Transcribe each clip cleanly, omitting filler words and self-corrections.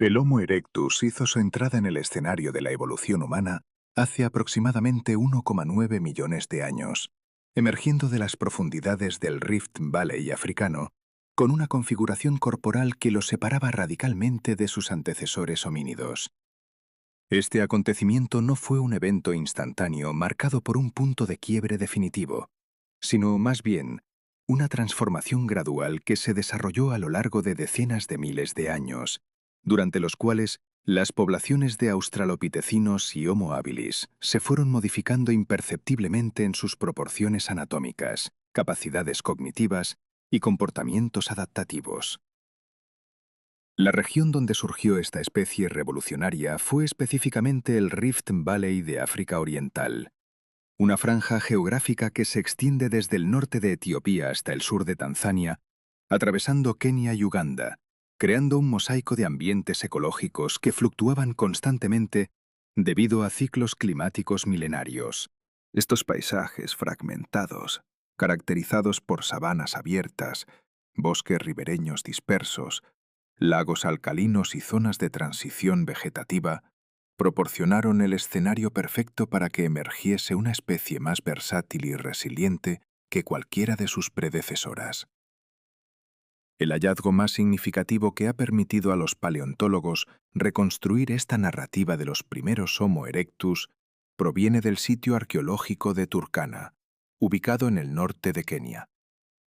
El Homo erectus hizo su entrada en el escenario de la evolución humana hace aproximadamente 1,9 millones de años, emergiendo de las profundidades del Rift Valley africano, con una configuración corporal que lo separaba radicalmente de sus antecesores homínidos. Este acontecimiento no fue un evento instantáneo marcado por un punto de quiebre definitivo, sino más bien una transformación gradual que se desarrolló a lo largo de decenas de miles de años, durante los cuales las poblaciones de australopitecinos y Homo habilis se fueron modificando imperceptiblemente en sus proporciones anatómicas, capacidades cognitivas y comportamientos adaptativos. La región donde surgió esta especie revolucionaria fue específicamente el Rift Valley de África Oriental, una franja geográfica que se extiende desde el norte de Etiopía hasta el sur de Tanzania, atravesando Kenia y Uganda, creando un mosaico de ambientes ecológicos que fluctuaban constantemente debido a ciclos climáticos milenarios. Estos paisajes fragmentados, caracterizados por sabanas abiertas, bosques ribereños dispersos, lagos alcalinos y zonas de transición vegetativa, proporcionaron el escenario perfecto para que emergiese una especie más versátil y resiliente que cualquiera de sus predecesoras. El hallazgo más significativo que ha permitido a los paleontólogos reconstruir esta narrativa de los primeros Homo erectus proviene del sitio arqueológico de Turkana, ubicado en el norte de Kenia,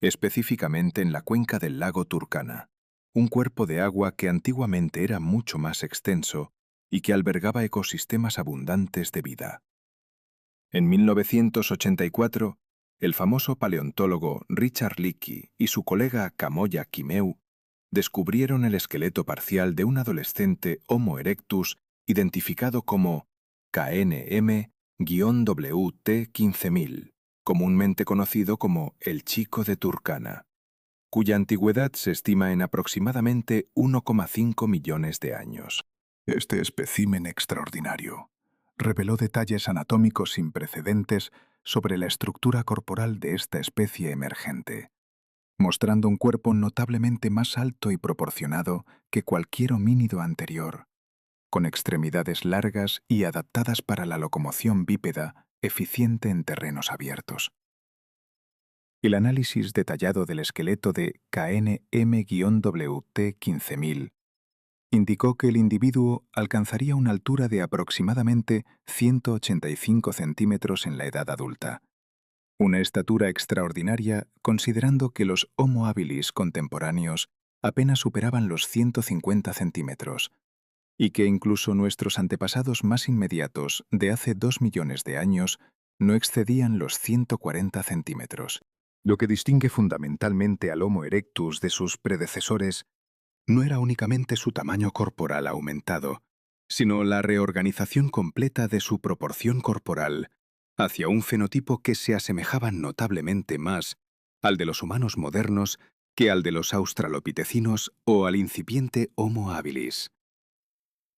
específicamente en la cuenca del lago Turkana, un cuerpo de agua que antiguamente era mucho más extenso y que albergaba ecosistemas abundantes de vida. En 1984, el famoso paleontólogo Richard Leakey y su colega Kamoya Kimeu descubrieron el esqueleto parcial de un adolescente Homo erectus identificado como KNM-WT15000, comúnmente conocido como el Chico de Turkana, cuya antigüedad se estima en aproximadamente 1,5 millones de años. Este espécimen extraordinario reveló detalles anatómicos sin precedentes sobre la estructura corporal de esta especie emergente, mostrando un cuerpo notablemente más alto y proporcionado que cualquier homínido anterior, con extremidades largas y adaptadas para la locomoción bípeda eficiente en terrenos abiertos. El análisis detallado del esqueleto de KNM-WT15000 indicó que el individuo alcanzaría una altura de aproximadamente 185 centímetros en la edad adulta, una estatura extraordinaria considerando que los Homo habilis contemporáneos apenas superaban los 150 centímetros, y que incluso nuestros antepasados más inmediatos de hace 2 millones de años no excedían los 140 centímetros. Lo que distingue fundamentalmente al Homo erectus de sus predecesores no era únicamente su tamaño corporal aumentado, sino la reorganización completa de su proporción corporal hacia un fenotipo que se asemejaba notablemente más al de los humanos modernos que al de los australopitecinos o al incipiente Homo habilis.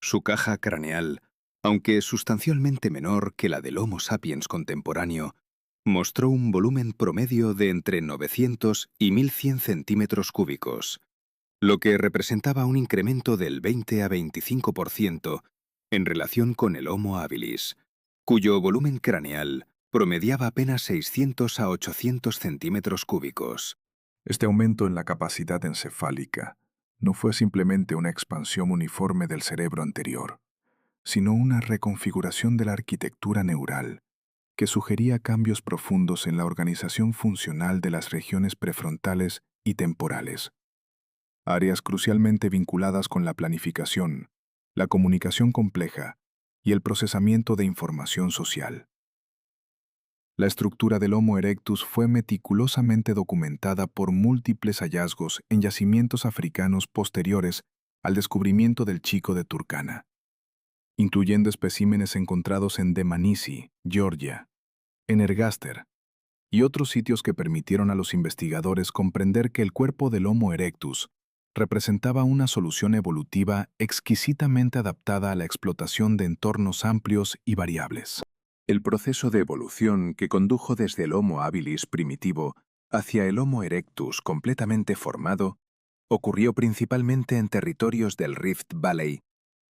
Su caja craneal, aunque sustancialmente menor que la del Homo sapiens contemporáneo, mostró un volumen promedio de entre 900 y 1100 centímetros cúbicos, lo que representaba un incremento del 20 a 25% en relación con el Homo habilis, cuyo volumen craneal promediaba apenas 600 a 800 centímetros cúbicos. Este aumento en la capacidad encefálica no fue simplemente una expansión uniforme del cerebro anterior, sino una reconfiguración de la arquitectura neural que sugería cambios profundos en la organización funcional de las regiones prefrontales y temporales, áreas crucialmente vinculadas con la planificación, la comunicación compleja y el procesamiento de información social. La estructura del Homo erectus fue meticulosamente documentada por múltiples hallazgos en yacimientos africanos posteriores al descubrimiento del Chico de Turkana, incluyendo especímenes encontrados en Dmanisi, Georgia, en Ergaster y otros sitios que permitieron a los investigadores comprender que el cuerpo del Homo erectus representaba una solución evolutiva exquisitamente adaptada a la explotación de entornos amplios y variables. El proceso de evolución que condujo desde el Homo habilis primitivo hacia el Homo erectus completamente formado ocurrió principalmente en territorios del Rift Valley,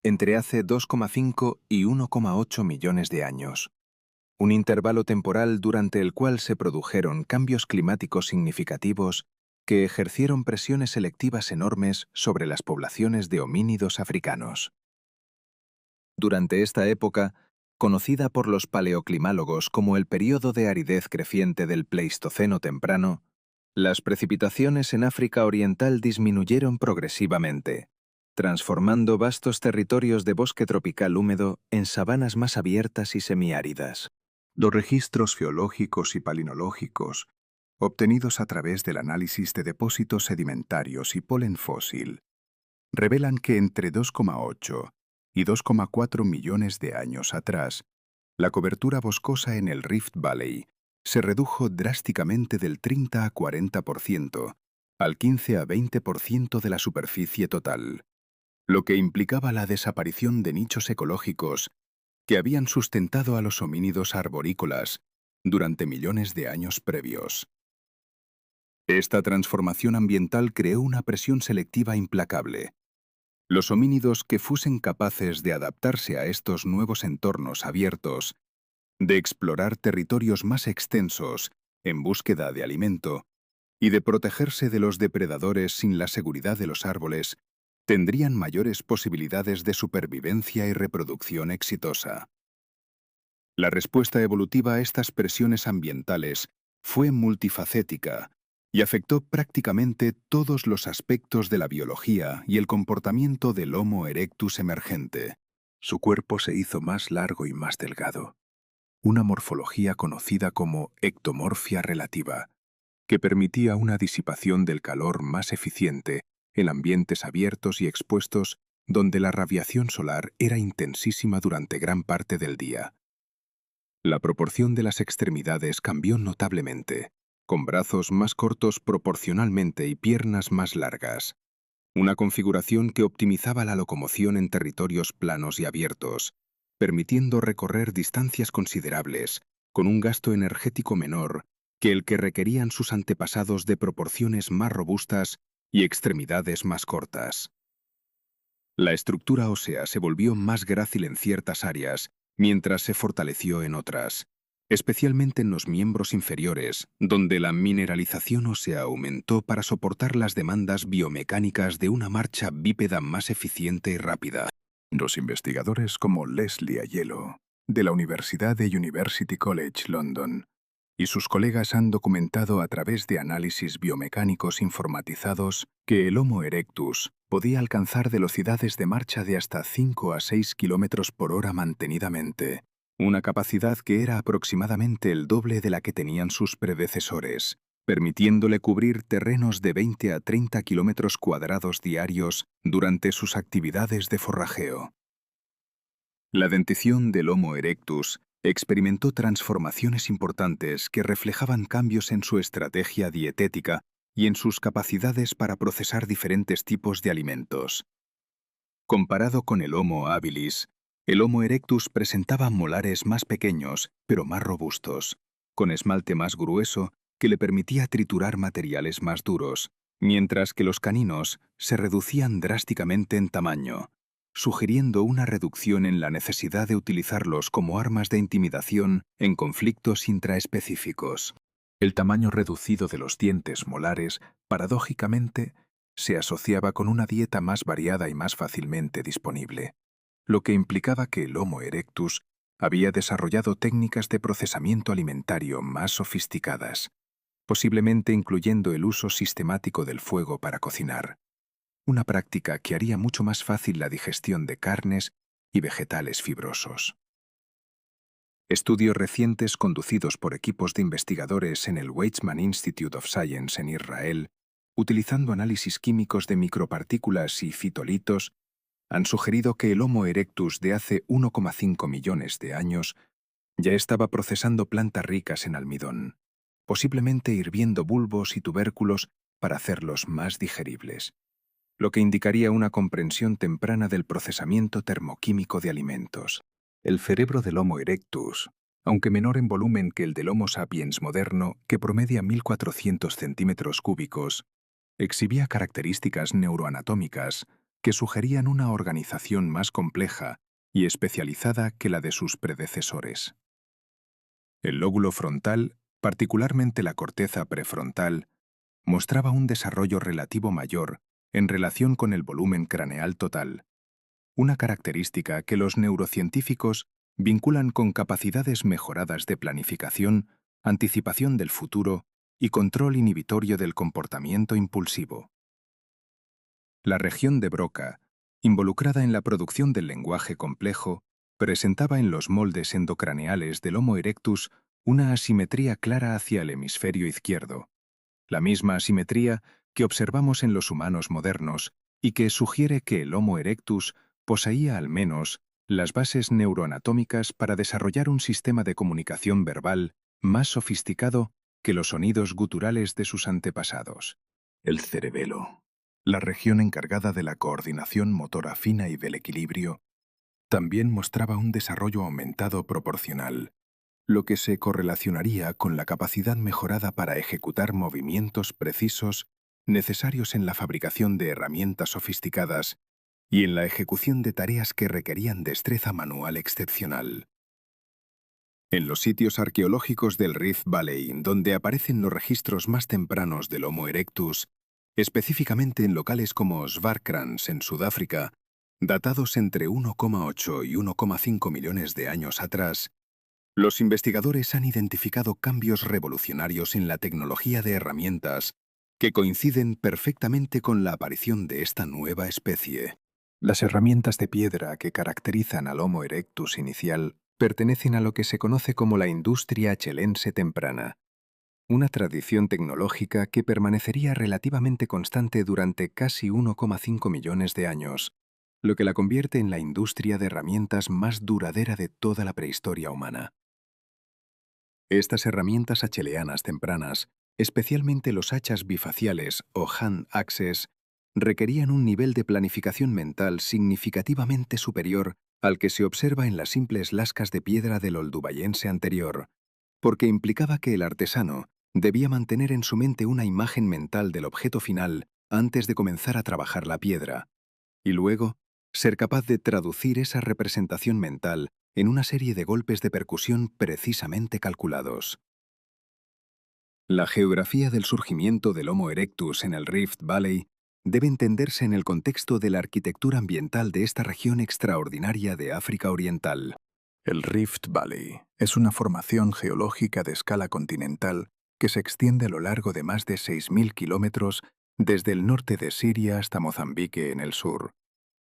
entre hace 2,5 y 1,8 millones de años, un intervalo temporal durante el cual se produjeron cambios climáticos significativos que ejercieron presiones selectivas enormes sobre las poblaciones de homínidos africanos. Durante esta época, conocida por los paleoclimálogos como el período de aridez creciente del Pleistoceno temprano, las precipitaciones en África Oriental disminuyeron progresivamente, transformando vastos territorios de bosque tropical húmedo en sabanas más abiertas y semiáridas. Los registros geológicos y palinológicos, obtenidos a través del análisis de depósitos sedimentarios y polen fósil, revelan que entre 2,8 y 2,4 millones de años atrás, la cobertura boscosa en el Rift Valley se redujo drásticamente del 30 a 40%, al 15 a 20% de la superficie total, lo que implicaba la desaparición de nichos ecológicos que habían sustentado a los homínidos arborícolas durante millones de años previos. Esta transformación ambiental creó una presión selectiva implacable. Los homínidos que fuesen capaces de adaptarse a estos nuevos entornos abiertos, de explorar territorios más extensos en búsqueda de alimento y de protegerse de los depredadores sin la seguridad de los árboles, tendrían mayores posibilidades de supervivencia y reproducción exitosa. La respuesta evolutiva a estas presiones ambientales fue multifacética y afectó prácticamente todos los aspectos de la biología y el comportamiento del Homo erectus emergente. Su cuerpo se hizo más largo y más delgado, una morfología conocida como ectomorfia relativa, que permitía una disipación del calor más eficiente en ambientes abiertos y expuestos donde la radiación solar era intensísima durante gran parte del día. La proporción de las extremidades cambió notablemente, con brazos más cortos proporcionalmente y piernas más largas. Una configuración que optimizaba la locomoción en territorios planos y abiertos, permitiendo recorrer distancias considerables, con un gasto energético menor que el que requerían sus antepasados de proporciones más robustas y extremidades más cortas. La estructura ósea se volvió más grácil en ciertas áreas, mientras se fortaleció en otras, especialmente en los miembros inferiores, donde la mineralización ósea aumentó para soportar las demandas biomecánicas de una marcha bípeda más eficiente y rápida. Los investigadores como Leslie Aiello, de la Universidad de University College London, y sus colegas han documentado a través de análisis biomecánicos informatizados que el Homo erectus podía alcanzar velocidades de marcha de hasta 5 a 6 km por hora mantenidamente, una capacidad que era aproximadamente el doble de la que tenían sus predecesores, permitiéndole cubrir terrenos de 20 a 30 kilómetros cuadrados diarios durante sus actividades de forrajeo. La dentición del Homo erectus experimentó transformaciones importantes que reflejaban cambios en su estrategia dietética y en sus capacidades para procesar diferentes tipos de alimentos. Comparado con el Homo habilis, el Homo erectus presentaba molares más pequeños, pero más robustos, con esmalte más grueso que le permitía triturar materiales más duros, mientras que los caninos se reducían drásticamente en tamaño, sugiriendo una reducción en la necesidad de utilizarlos como armas de intimidación en conflictos intraespecíficos. El tamaño reducido de los dientes molares, paradójicamente, se asociaba con una dieta más variada y más fácilmente disponible, lo que implicaba que el Homo erectus había desarrollado técnicas de procesamiento alimentario más sofisticadas, posiblemente incluyendo el uso sistemático del fuego para cocinar, una práctica que haría mucho más fácil la digestión de carnes y vegetales fibrosos. Estudios recientes conducidos por equipos de investigadores en el Weizmann Institute of Science en Israel, utilizando análisis químicos de micropartículas y fitolitos, han sugerido que el Homo erectus de hace 1,5 millones de años ya estaba procesando plantas ricas en almidón, posiblemente hirviendo bulbos y tubérculos para hacerlos más digeribles, lo que indicaría una comprensión temprana del procesamiento termoquímico de alimentos. El cerebro del Homo erectus, aunque menor en volumen que el del Homo sapiens moderno, que promedia 1.400 centímetros cúbicos, Exhibía características neuroanatómicas que sugerían una organización más compleja y especializada que la de sus predecesores. El lóbulo frontal, particularmente la corteza prefrontal, mostraba un desarrollo relativo mayor en relación con el volumen craneal total, una característica que los neurocientíficos vinculan con capacidades mejoradas de planificación, anticipación del futuro y control inhibitorio del comportamiento impulsivo. La región de Broca, involucrada en la producción del lenguaje complejo, presentaba en los moldes endocraneales del Homo erectus una asimetría clara hacia el hemisferio izquierdo, la misma asimetría que observamos en los humanos modernos y que sugiere que el Homo erectus poseía al menos las bases neuroanatómicas para desarrollar un sistema de comunicación verbal más sofisticado que los sonidos guturales de sus antepasados. El cerebelo, la región encargada de la coordinación motora fina y del equilibrio, también mostraba un desarrollo aumentado proporcional, lo que se correlacionaría con la capacidad mejorada para ejecutar movimientos precisos necesarios en la fabricación de herramientas sofisticadas y en la ejecución de tareas que requerían destreza manual excepcional. En los sitios arqueológicos del Rift Valley, donde aparecen los registros más tempranos del Homo erectus, específicamente en locales como Svarkrans en Sudáfrica, datados entre 1,8 y 1,5 millones de años atrás, los investigadores han identificado cambios revolucionarios en la tecnología de herramientas que coinciden perfectamente con la aparición de esta nueva especie. Las herramientas de piedra que caracterizan al Homo erectus inicial pertenecen a lo que se conoce como la industria chelense temprana, una tradición tecnológica que permanecería relativamente constante durante casi 1,5 millones de años, lo que la convierte en la industria de herramientas más duradera de toda la prehistoria humana. Estas herramientas acheleanas tempranas, especialmente los hachas bifaciales o hand axes, requerían un nivel de planificación mental significativamente superior al que se observa en las simples lascas de piedra del oldubayense anterior, porque implicaba que el artesano debía mantener en su mente una imagen mental del objeto final antes de comenzar a trabajar la piedra, y luego ser capaz de traducir esa representación mental en una serie de golpes de percusión precisamente calculados. La geografía del surgimiento del Homo erectus en el Rift Valley debe entenderse en el contexto de la arquitectura ambiental de esta región extraordinaria de África Oriental. El Rift Valley es una formación geológica de escala continental que se extiende a lo largo de más de 6.000 kilómetros desde el norte de Siria hasta Mozambique en el sur.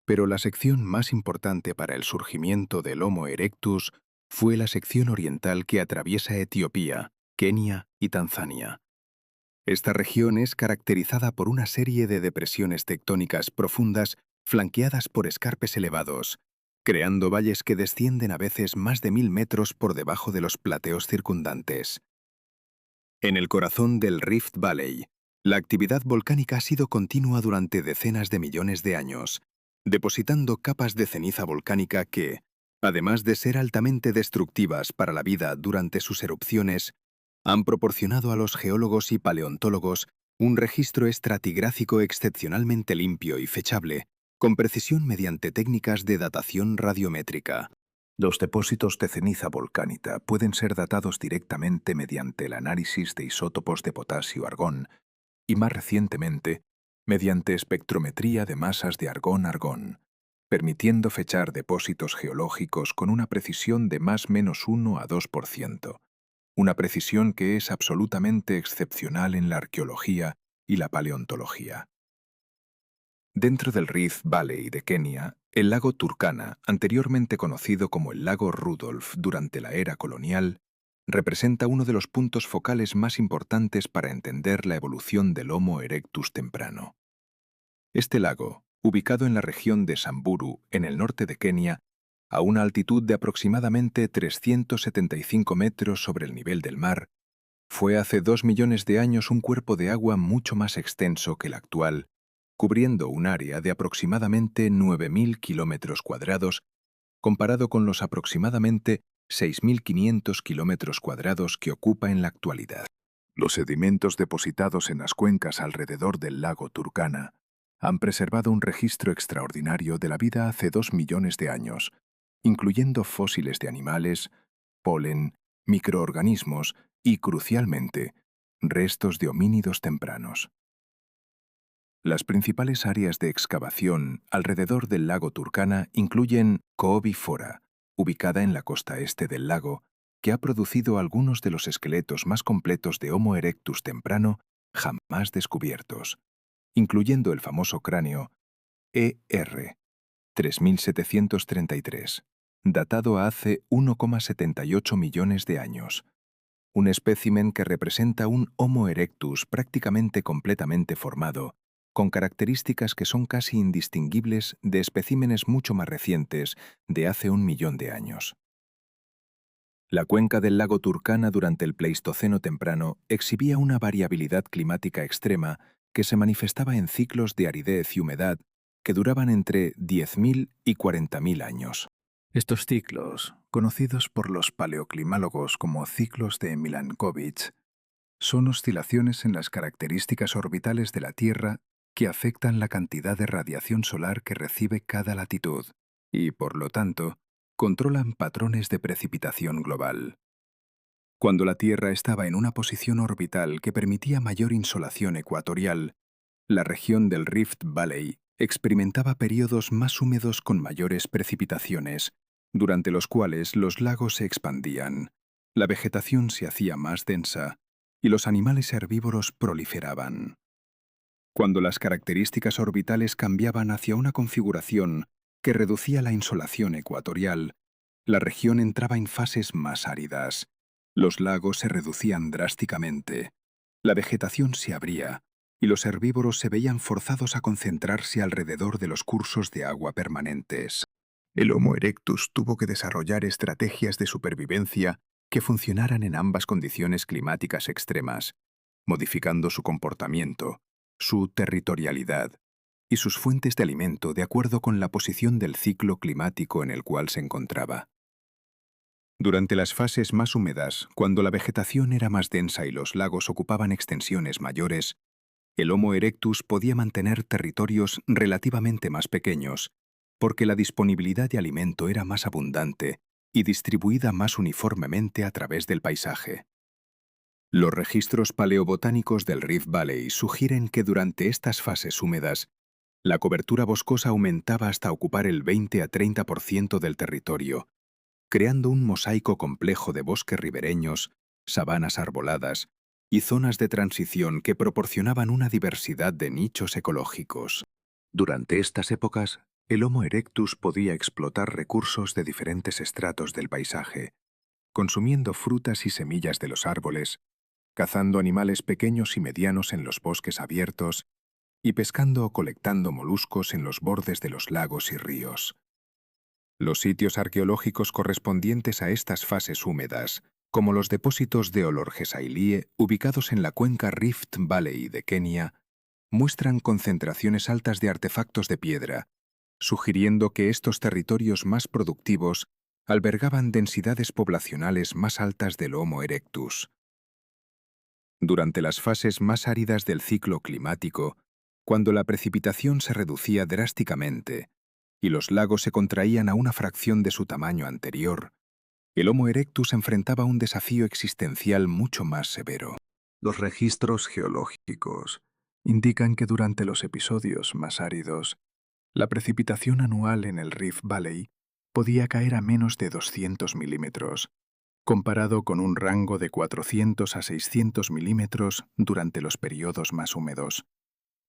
Pero la sección más importante para el surgimiento del Homo erectus fue la sección oriental que atraviesa Etiopía, Kenia y Tanzania. Esta región es caracterizada por una serie de depresiones tectónicas profundas flanqueadas por escarpes elevados, creando valles que descienden a veces más de 1.000 metros por debajo de los plateos circundantes. En el corazón del Rift Valley, la actividad volcánica ha sido continua durante decenas de millones de años, depositando capas de ceniza volcánica que, además de ser altamente destructivas para la vida durante sus erupciones, han proporcionado a los geólogos y paleontólogos un registro estratigráfico excepcionalmente limpio y fechable, con precisión mediante técnicas de datación radiométrica. Los depósitos de ceniza volcánica pueden ser datados directamente mediante el análisis de isótopos de potasio-argón y, más recientemente, mediante espectrometría de masas de argón-argón, permitiendo fechar depósitos geológicos con una precisión de más o menos 1 a 2%, una precisión que es absolutamente excepcional en la arqueología y la paleontología. Dentro del Rift Valley de Kenia, el lago Turkana, anteriormente conocido como el lago Rudolf durante la era colonial, representa uno de los puntos focales más importantes para entender la evolución del Homo erectus temprano. Este lago, ubicado en la región de Samburu, en el norte de Kenia, a una altitud de aproximadamente 375 metros sobre el nivel del mar, fue hace 2 millones de años un cuerpo de agua mucho más extenso que el actual, cubriendo un área de aproximadamente 9.000 kilómetros cuadrados, comparado con los aproximadamente 6.500 kilómetros cuadrados que ocupa en la actualidad. Los sedimentos depositados en las cuencas alrededor del lago Turkana han preservado un registro extraordinario de la vida hace 2 millones de años, incluyendo fósiles de animales, polen, microorganismos y, crucialmente, restos de homínidos tempranos. Las principales áreas de excavación alrededor del lago Turkana incluyen Koobi Fora, ubicada en la costa este del lago, que ha producido algunos de los esqueletos más completos de Homo erectus temprano jamás descubiertos, incluyendo el famoso cráneo ER 3733, datado a hace 1,78 millones de años, un espécimen que representa un Homo erectus prácticamente completamente formado, con características que son casi indistinguibles de especímenes mucho más recientes de hace 1 millón de años. La cuenca del lago Turkana durante el Pleistoceno temprano exhibía una variabilidad climática extrema que se manifestaba en ciclos de aridez y humedad que duraban entre 10.000 y 40.000 años. Estos ciclos, conocidos por los paleoclimólogos como ciclos de Milankovitch, son oscilaciones en las características orbitales de la Tierra que afectan la cantidad de radiación solar que recibe cada latitud y, por lo tanto, controlan patrones de precipitación global. Cuando la Tierra estaba en una posición orbital que permitía mayor insolación ecuatorial, la región del Rift Valley experimentaba periodos más húmedos con mayores precipitaciones, durante los cuales los lagos se expandían, la vegetación se hacía más densa y los animales herbívoros proliferaban. Cuando las características orbitales cambiaban hacia una configuración que reducía la insolación ecuatorial, la región entraba en fases más áridas. Los lagos se reducían drásticamente, la vegetación se abría y los herbívoros se veían forzados a concentrarse alrededor de los cursos de agua permanentes. El Homo erectus tuvo que desarrollar estrategias de supervivencia que funcionaran en ambas condiciones climáticas extremas, modificando su comportamiento, su territorialidad y sus fuentes de alimento de acuerdo con la posición del ciclo climático en el cual se encontraba. Durante las fases más húmedas, cuando la vegetación era más densa y los lagos ocupaban extensiones mayores, el Homo erectus podía mantener territorios relativamente más pequeños, porque la disponibilidad de alimento era más abundante y distribuida más uniformemente a través del paisaje. Los registros paleobotánicos del Rift Valley sugieren que durante estas fases húmedas, la cobertura boscosa aumentaba hasta ocupar el 20 a 30% del territorio, creando un mosaico complejo de bosques ribereños, sabanas arboladas y zonas de transición que proporcionaban una diversidad de nichos ecológicos. Durante estas épocas, el Homo erectus podía explotar recursos de diferentes estratos del paisaje, consumiendo frutas y semillas de los árboles, cazando animales pequeños y medianos en los bosques abiertos y pescando o colectando moluscos en los bordes de los lagos y ríos. Los sitios arqueológicos correspondientes a estas fases húmedas, como los depósitos de Olorgesailie, ubicados en la cuenca Rift Valley de Kenia, muestran concentraciones altas de artefactos de piedra, sugiriendo que estos territorios más productivos albergaban densidades poblacionales más altas del Homo erectus. Durante las fases más áridas del ciclo climático, cuando la precipitación se reducía drásticamente y los lagos se contraían a una fracción de su tamaño anterior, el Homo erectus enfrentaba un desafío existencial mucho más severo. Los registros geológicos indican que durante los episodios más áridos, la precipitación anual en el Rift Valley podía caer a menos de 200 milímetros, comparado con un rango de 400 a 600 milímetros durante los periodos más húmedos,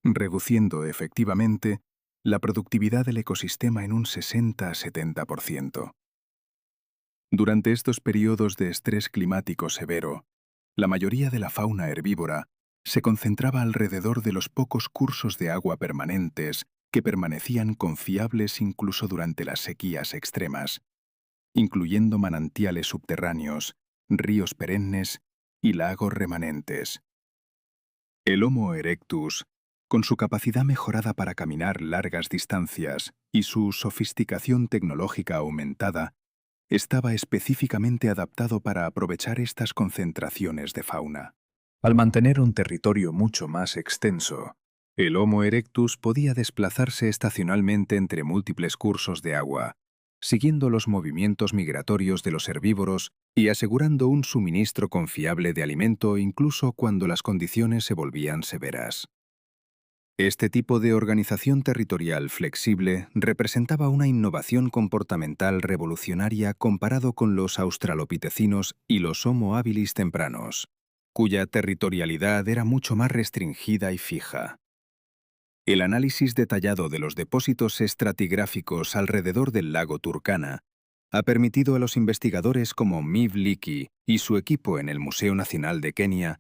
reduciendo efectivamente la productividad del ecosistema en un 60 a 70%. Durante estos periodos de estrés climático severo, la mayoría de la fauna herbívora se concentraba alrededor de los pocos cursos de agua permanentes que permanecían confiables incluso durante las sequías extremas, incluyendo manantiales subterráneos, ríos perennes y lagos remanentes. El Homo erectus, con su capacidad mejorada para caminar largas distancias y su sofisticación tecnológica aumentada, estaba específicamente adaptado para aprovechar estas concentraciones de fauna. Al mantener un territorio mucho más extenso, el Homo erectus podía desplazarse estacionalmente entre múltiples cursos de agua, siguiendo los movimientos migratorios de los herbívoros y asegurando un suministro confiable de alimento incluso cuando las condiciones se volvían severas. Este tipo de organización territorial flexible representaba una innovación comportamental revolucionaria comparado con los australopitecinos y los Homo habilis tempranos, cuya territorialidad era mucho más restringida y fija. El análisis detallado de los depósitos estratigráficos alrededor del lago Turkana ha permitido a los investigadores como Miv Leakey y su equipo en el Museo Nacional de Kenia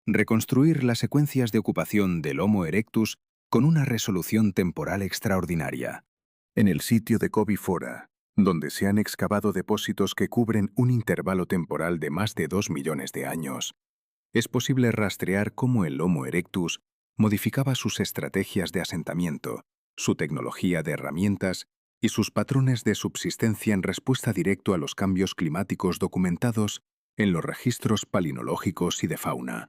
reconstruir las secuencias de ocupación del Homo erectus con una resolución temporal extraordinaria. En el sitio de Kobi Fora, donde se han excavado depósitos que cubren un intervalo temporal de más de 2 millones de años, es posible rastrear cómo el Homo erectus modificaba sus estrategias de asentamiento, su tecnología de herramientas y sus patrones de subsistencia en respuesta directa a los cambios climáticos documentados en los registros palinológicos y de fauna.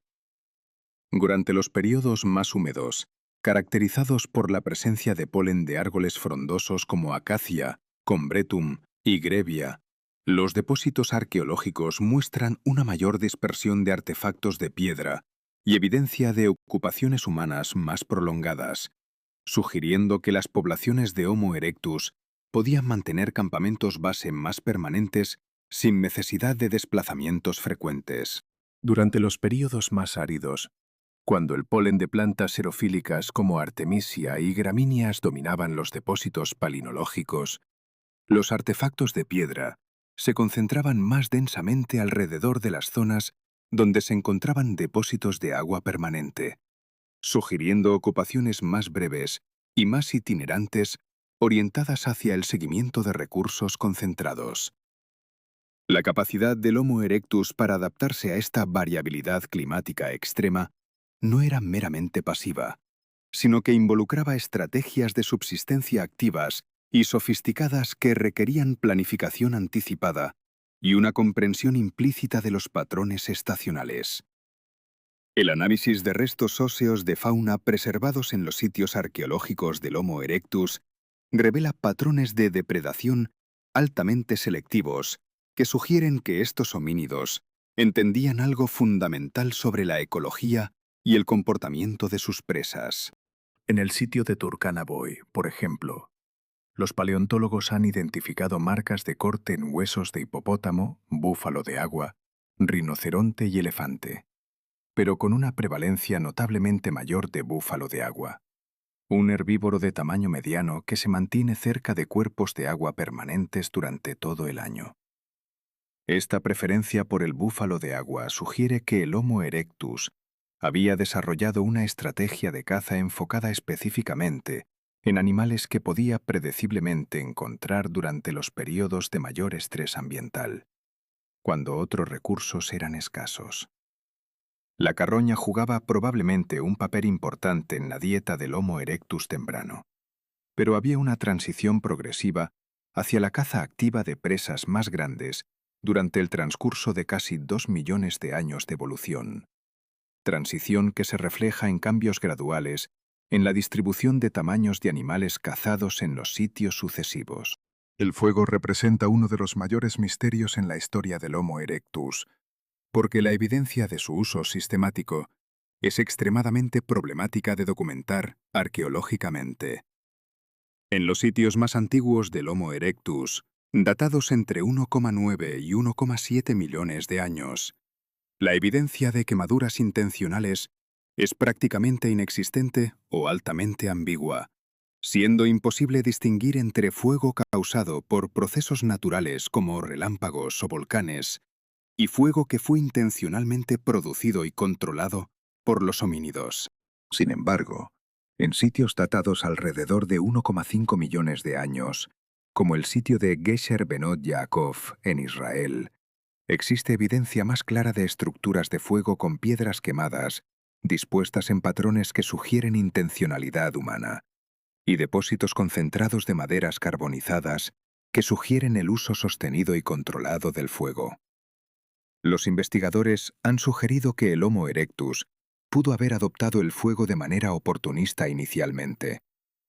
Durante los periodos más húmedos, caracterizados por la presencia de polen de árboles frondosos como acacia, combretum y grevia, los depósitos arqueológicos muestran una mayor dispersión de artefactos de piedra y evidencia de ocupaciones humanas más prolongadas, sugiriendo que las poblaciones de Homo erectus podían mantener campamentos base más permanentes sin necesidad de desplazamientos frecuentes. Durante los períodos más áridos, cuando el polen de plantas xerofílicas como Artemisia y gramíneas dominaban los depósitos palinológicos, los artefactos de piedra se concentraban más densamente alrededor de las zonas donde se encontraban depósitos de agua permanente, sugiriendo ocupaciones más breves y más itinerantes orientadas hacia el seguimiento de recursos concentrados. La capacidad del Homo erectus para adaptarse a esta variabilidad climática extrema no era meramente pasiva, sino que involucraba estrategias de subsistencia activas y sofisticadas que requerían planificación anticipada y una comprensión implícita de los patrones estacionales. El análisis de restos óseos de fauna preservados en los sitios arqueológicos del Homo erectus revela patrones de depredación altamente selectivos que sugieren que estos homínidos entendían algo fundamental sobre la ecología y el comportamiento de sus presas. En el sitio de Turkana Boy, por ejemplo, los paleontólogos han identificado marcas de corte en huesos de hipopótamo, búfalo de agua, rinoceronte y elefante, pero con una prevalencia notablemente mayor de búfalo de agua, un herbívoro de tamaño mediano que se mantiene cerca de cuerpos de agua permanentes durante todo el año. Esta preferencia por el búfalo de agua sugiere que el Homo erectus había desarrollado una estrategia de caza enfocada específicamente en animales que podía predeciblemente encontrar durante los periodos de mayor estrés ambiental, cuando otros recursos eran escasos. La carroña jugaba probablemente un papel importante en la dieta del Homo erectus temprano, pero había una transición progresiva hacia la caza activa de presas más grandes durante el transcurso de casi 2 millones de años de evolución, transición que se refleja en cambios graduales en la distribución de tamaños de animales cazados en los sitios sucesivos. El fuego representa uno de los mayores misterios en la historia del Homo erectus, porque la evidencia de su uso sistemático es extremadamente problemática de documentar arqueológicamente. En los sitios más antiguos del Homo erectus, datados entre 1,9 y 1,7 millones de años, la evidencia de quemaduras intencionales es prácticamente inexistente o altamente ambigua, siendo imposible distinguir entre fuego causado por procesos naturales como relámpagos o volcanes y fuego que fue intencionalmente producido y controlado por los homínidos. Sin embargo, en sitios datados alrededor de 1,5 millones de años, como el sitio de Gesher Benot Yaakov en Israel, existe evidencia más clara de estructuras de fuego con piedras quemadas, dispuestas en patrones que sugieren intencionalidad humana, y depósitos concentrados de maderas carbonizadas que sugieren el uso sostenido y controlado del fuego. Los investigadores han sugerido que el Homo erectus pudo haber adoptado el fuego de manera oportunista inicialmente,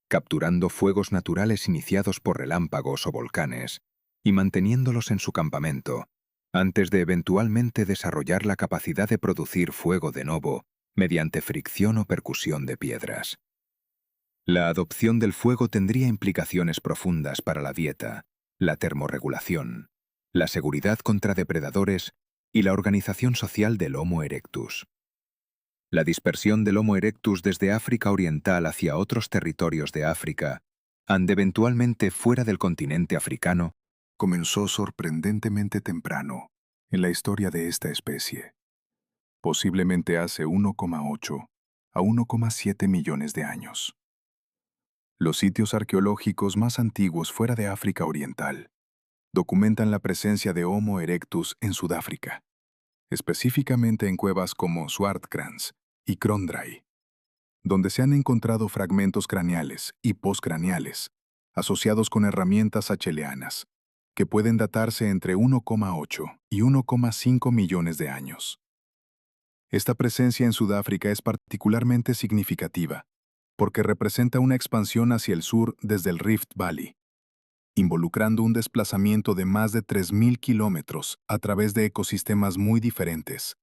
capturando fuegos naturales iniciados por relámpagos o volcanes y manteniéndolos en su campamento, antes de eventualmente desarrollar la capacidad de producir fuego de nuevo mediante fricción o percusión de piedras. La adopción del fuego tendría implicaciones profundas para la dieta, la termorregulación, la seguridad contra depredadores y la organización social del Homo erectus. La dispersión del Homo erectus desde África Oriental hacia otros territorios de África, ande eventualmente fuera del continente africano, comenzó sorprendentemente temprano en la historia de esta especie, posiblemente hace 1,8 a 1,7 millones de años. Los sitios arqueológicos más antiguos fuera de África Oriental documentan la presencia de Homo erectus en Sudáfrica, específicamente en cuevas como Swartkrans y Krondrey, donde se han encontrado fragmentos craneales y postcraneales asociados con herramientas acheleanas, que pueden datarse entre 1,8 y 1,5 millones de años. Esta presencia en Sudáfrica es particularmente significativa porque representa una expansión hacia el sur desde el Rift Valley, involucrando un desplazamiento de más de 3.000 kilómetros a través de ecosistemas muy diferentes,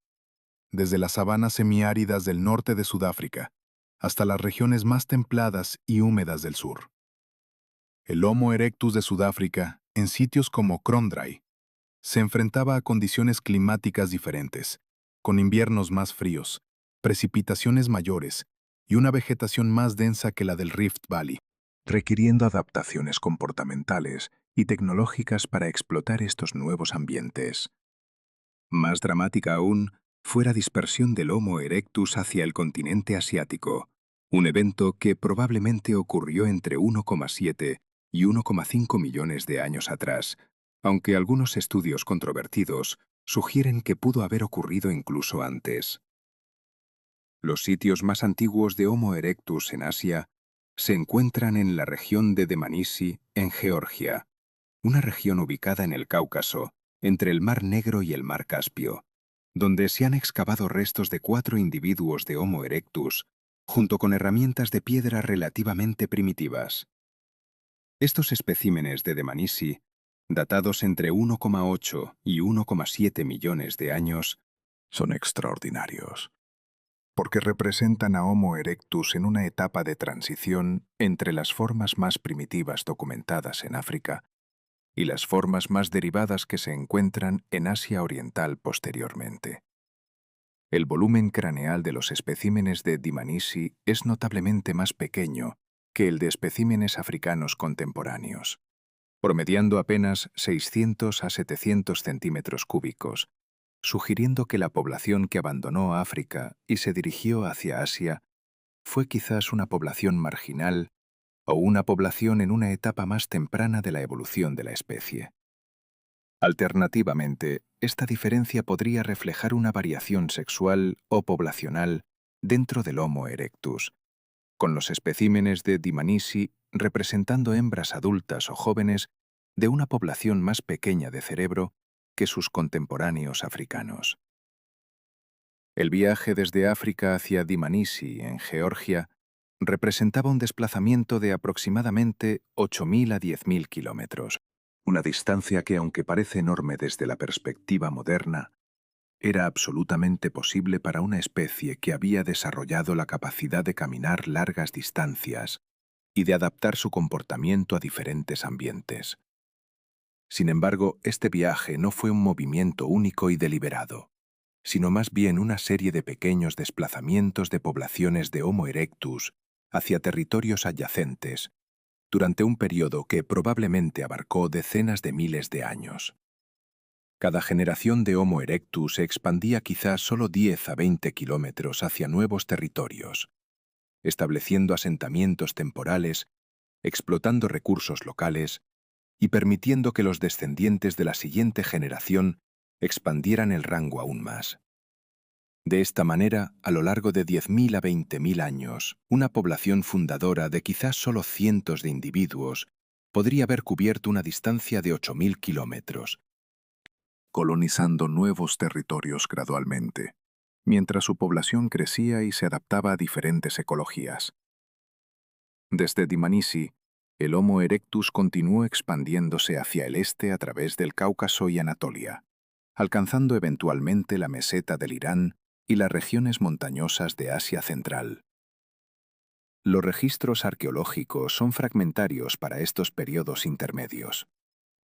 desde las sabanas semiáridas del norte de Sudáfrica hasta las regiones más templadas y húmedas del sur. El Homo erectus de Sudáfrica, en sitios como Krondrey, se enfrentaba a condiciones climáticas diferentes, con inviernos más fríos, precipitaciones mayores y una vegetación más densa que la del Rift Valley, requiriendo adaptaciones comportamentales y tecnológicas para explotar estos nuevos ambientes. Más dramática aún fue la dispersión del Homo erectus hacia el continente asiático, un evento que probablemente ocurrió entre 1,7 y 1,5 millones de años atrás, aunque algunos estudios controvertidos sugieren que pudo haber ocurrido incluso antes. Los sitios más antiguos de Homo erectus en Asia se encuentran en la región de Dmanisi, en Georgia, una región ubicada en el Cáucaso, entre el Mar Negro y el Mar Caspio, donde se han excavado restos de 4 individuos de Homo erectus, junto con herramientas de piedra relativamente primitivas. Estos especímenes de Dmanisi, datados entre 1,8 y 1,7 millones de años, son extraordinarios, porque representan a Homo erectus en una etapa de transición entre las formas más primitivas documentadas en África y las formas más derivadas que se encuentran en Asia Oriental posteriormente. El volumen craneal de los especímenes de Dmanisi es notablemente más pequeño que el de especímenes africanos contemporáneos, promediando apenas 600 a 700 centímetros cúbicos, sugiriendo que la población que abandonó África y se dirigió hacia Asia fue quizás una población marginal o una población en una etapa más temprana de la evolución de la especie. Alternativamente, esta diferencia podría reflejar una variación sexual o poblacional dentro del Homo erectus, con los especímenes de Dmanisi representando hembras adultas o jóvenes de una población más pequeña de cerebro que sus contemporáneos africanos. El viaje desde África hacia Dmanisi, en Georgia, representaba un desplazamiento de aproximadamente 8.000 a 10.000 kilómetros, una distancia que, aunque parece enorme desde la perspectiva moderna, era absolutamente posible para una especie que había desarrollado la capacidad de caminar largas distancias y de adaptar su comportamiento a diferentes ambientes. Sin embargo, este viaje no fue un movimiento único y deliberado, sino más bien una serie de pequeños desplazamientos de poblaciones de Homo erectus hacia territorios adyacentes, durante un periodo que probablemente abarcó decenas de miles de años. Cada generación de Homo erectus se expandía quizás solo 10 a 20 kilómetros hacia nuevos territorios, estableciendo asentamientos temporales, explotando recursos locales y permitiendo que los descendientes de la siguiente generación expandieran el rango aún más. De esta manera, a lo largo de 10.000 a 20.000 años, una población fundadora de quizás solo cientos de individuos podría haber cubierto una distancia de 8.000 kilómetros, colonizando nuevos territorios gradualmente, mientras su población crecía y se adaptaba a diferentes ecologías. Desde Dmanisi, el Homo erectus continuó expandiéndose hacia el este a través del Cáucaso y Anatolia, alcanzando eventualmente la meseta del Irán y las regiones montañosas de Asia Central. Los registros arqueológicos son fragmentarios para estos periodos intermedios,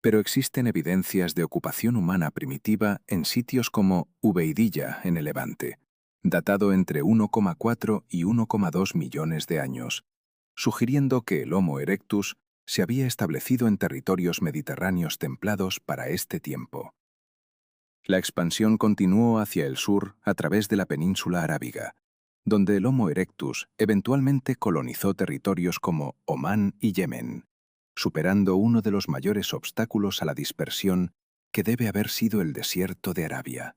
pero existen evidencias de ocupación humana primitiva en sitios como Ubeidilla, en el Levante, datado entre 1,4 y 1,2 millones de años, sugiriendo que el Homo erectus se había establecido en territorios mediterráneos templados para este tiempo. La expansión continuó hacia el sur a través de la península arábiga, donde el Homo erectus eventualmente colonizó territorios como Omán y Yemen, superando uno de los mayores obstáculos a la dispersión que debe haber sido el desierto de Arabia.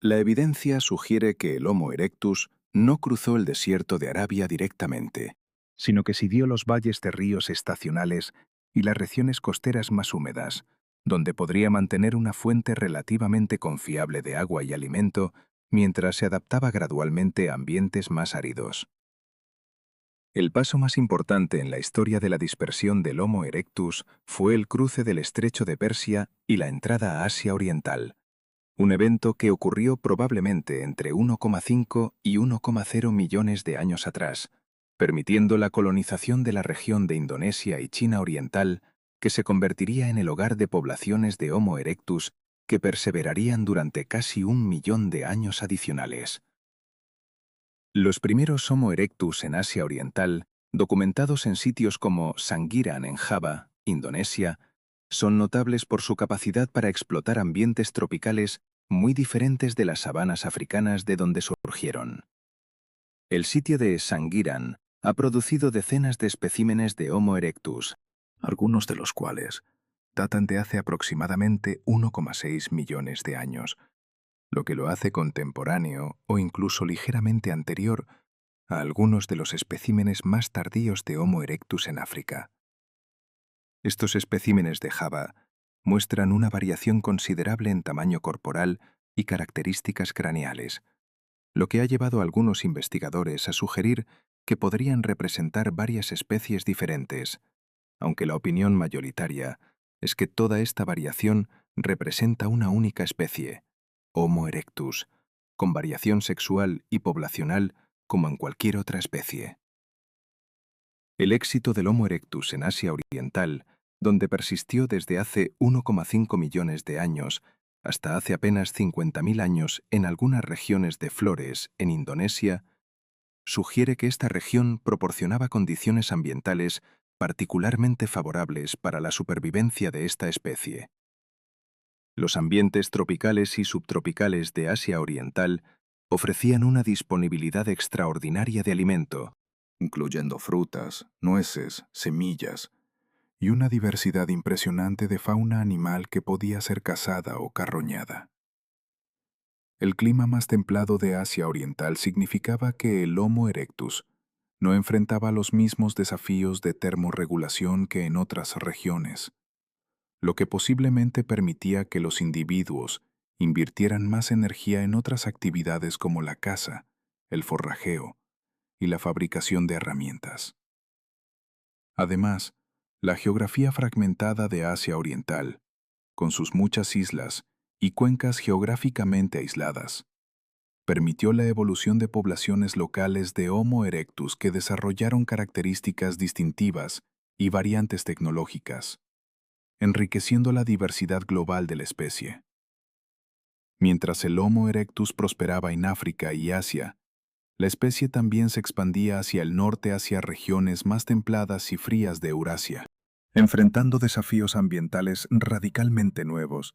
La evidencia sugiere que el Homo erectus no cruzó el desierto de Arabia directamente, sino que siguió los valles de ríos estacionales y las regiones costeras más húmedas, donde podría mantener una fuente relativamente confiable de agua y alimento mientras se adaptaba gradualmente a ambientes más áridos. El paso más importante en la historia de la dispersión del Homo erectus fue el cruce del Estrecho de Persia y la entrada a Asia Oriental, un evento que ocurrió probablemente entre 1,5 y 1,0 millones de años atrás, permitiendo la colonización de la región de Indonesia y China Oriental, que se convertiría en el hogar de poblaciones de Homo erectus que perseverarían durante casi 1 millón de años adicionales. Los primeros Homo erectus en Asia Oriental, documentados en sitios como Sangiran en Java, Indonesia, son notables por su capacidad para explotar ambientes tropicales muy diferentes de las sabanas africanas de donde surgieron. El sitio de Sangiran ha producido decenas de especímenes de Homo erectus, algunos de los cuales datan de hace aproximadamente 1,6 millones de años, lo que lo hace contemporáneo o incluso ligeramente anterior a algunos de los especímenes más tardíos de Homo erectus en África. Estos especímenes de Java muestran una variación considerable en tamaño corporal y características craneales, lo que ha llevado a algunos investigadores a sugerir que podrían representar varias especies diferentes, aunque la opinión mayoritaria es que toda esta variación representa una única especie, Homo erectus, con variación sexual y poblacional como en cualquier otra especie. El éxito del Homo erectus en Asia Oriental, donde persistió desde hace 1,5 millones de años hasta hace apenas 50.000 años en algunas regiones de Flores, en Indonesia, sugiere que esta región proporcionaba condiciones ambientales particularmente favorables para la supervivencia de esta especie. Los ambientes tropicales y subtropicales de Asia Oriental ofrecían una disponibilidad extraordinaria de alimento, incluyendo frutas, nueces, semillas, y una diversidad impresionante de fauna animal que podía ser cazada o carroñada. El clima más templado de Asia Oriental significaba que el Homo erectus no enfrentaba los mismos desafíos de termorregulación que en otras regiones, lo que posiblemente permitía que los individuos invirtieran más energía en otras actividades como la caza, el forrajeo y la fabricación de herramientas. Además, la geografía fragmentada de Asia Oriental, con sus muchas islas y cuencas geográficamente aisladas, permitió la evolución de poblaciones locales de Homo erectus que desarrollaron características distintivas y variantes tecnológicas, enriqueciendo la diversidad global de la especie. Mientras el Homo erectus prosperaba en África y Asia, la especie también se expandía hacia el norte hacia regiones más templadas y frías de Eurasia, enfrentando desafíos ambientales radicalmente nuevos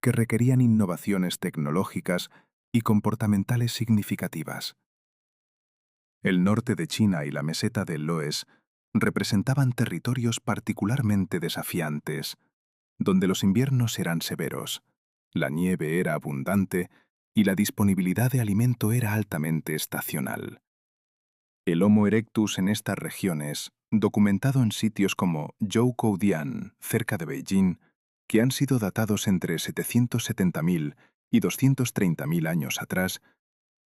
que requerían innovaciones tecnológicas y comportamentales significativas. El norte de China y la meseta del Loess representaban territorios particularmente desafiantes, donde los inviernos eran severos, la nieve era abundante y la disponibilidad de alimento era altamente estacional. El Homo erectus en estas regiones, documentado en sitios como Zhoukoudian, cerca de Beijing, que han sido datados entre 770.000 y 230.000 años atrás,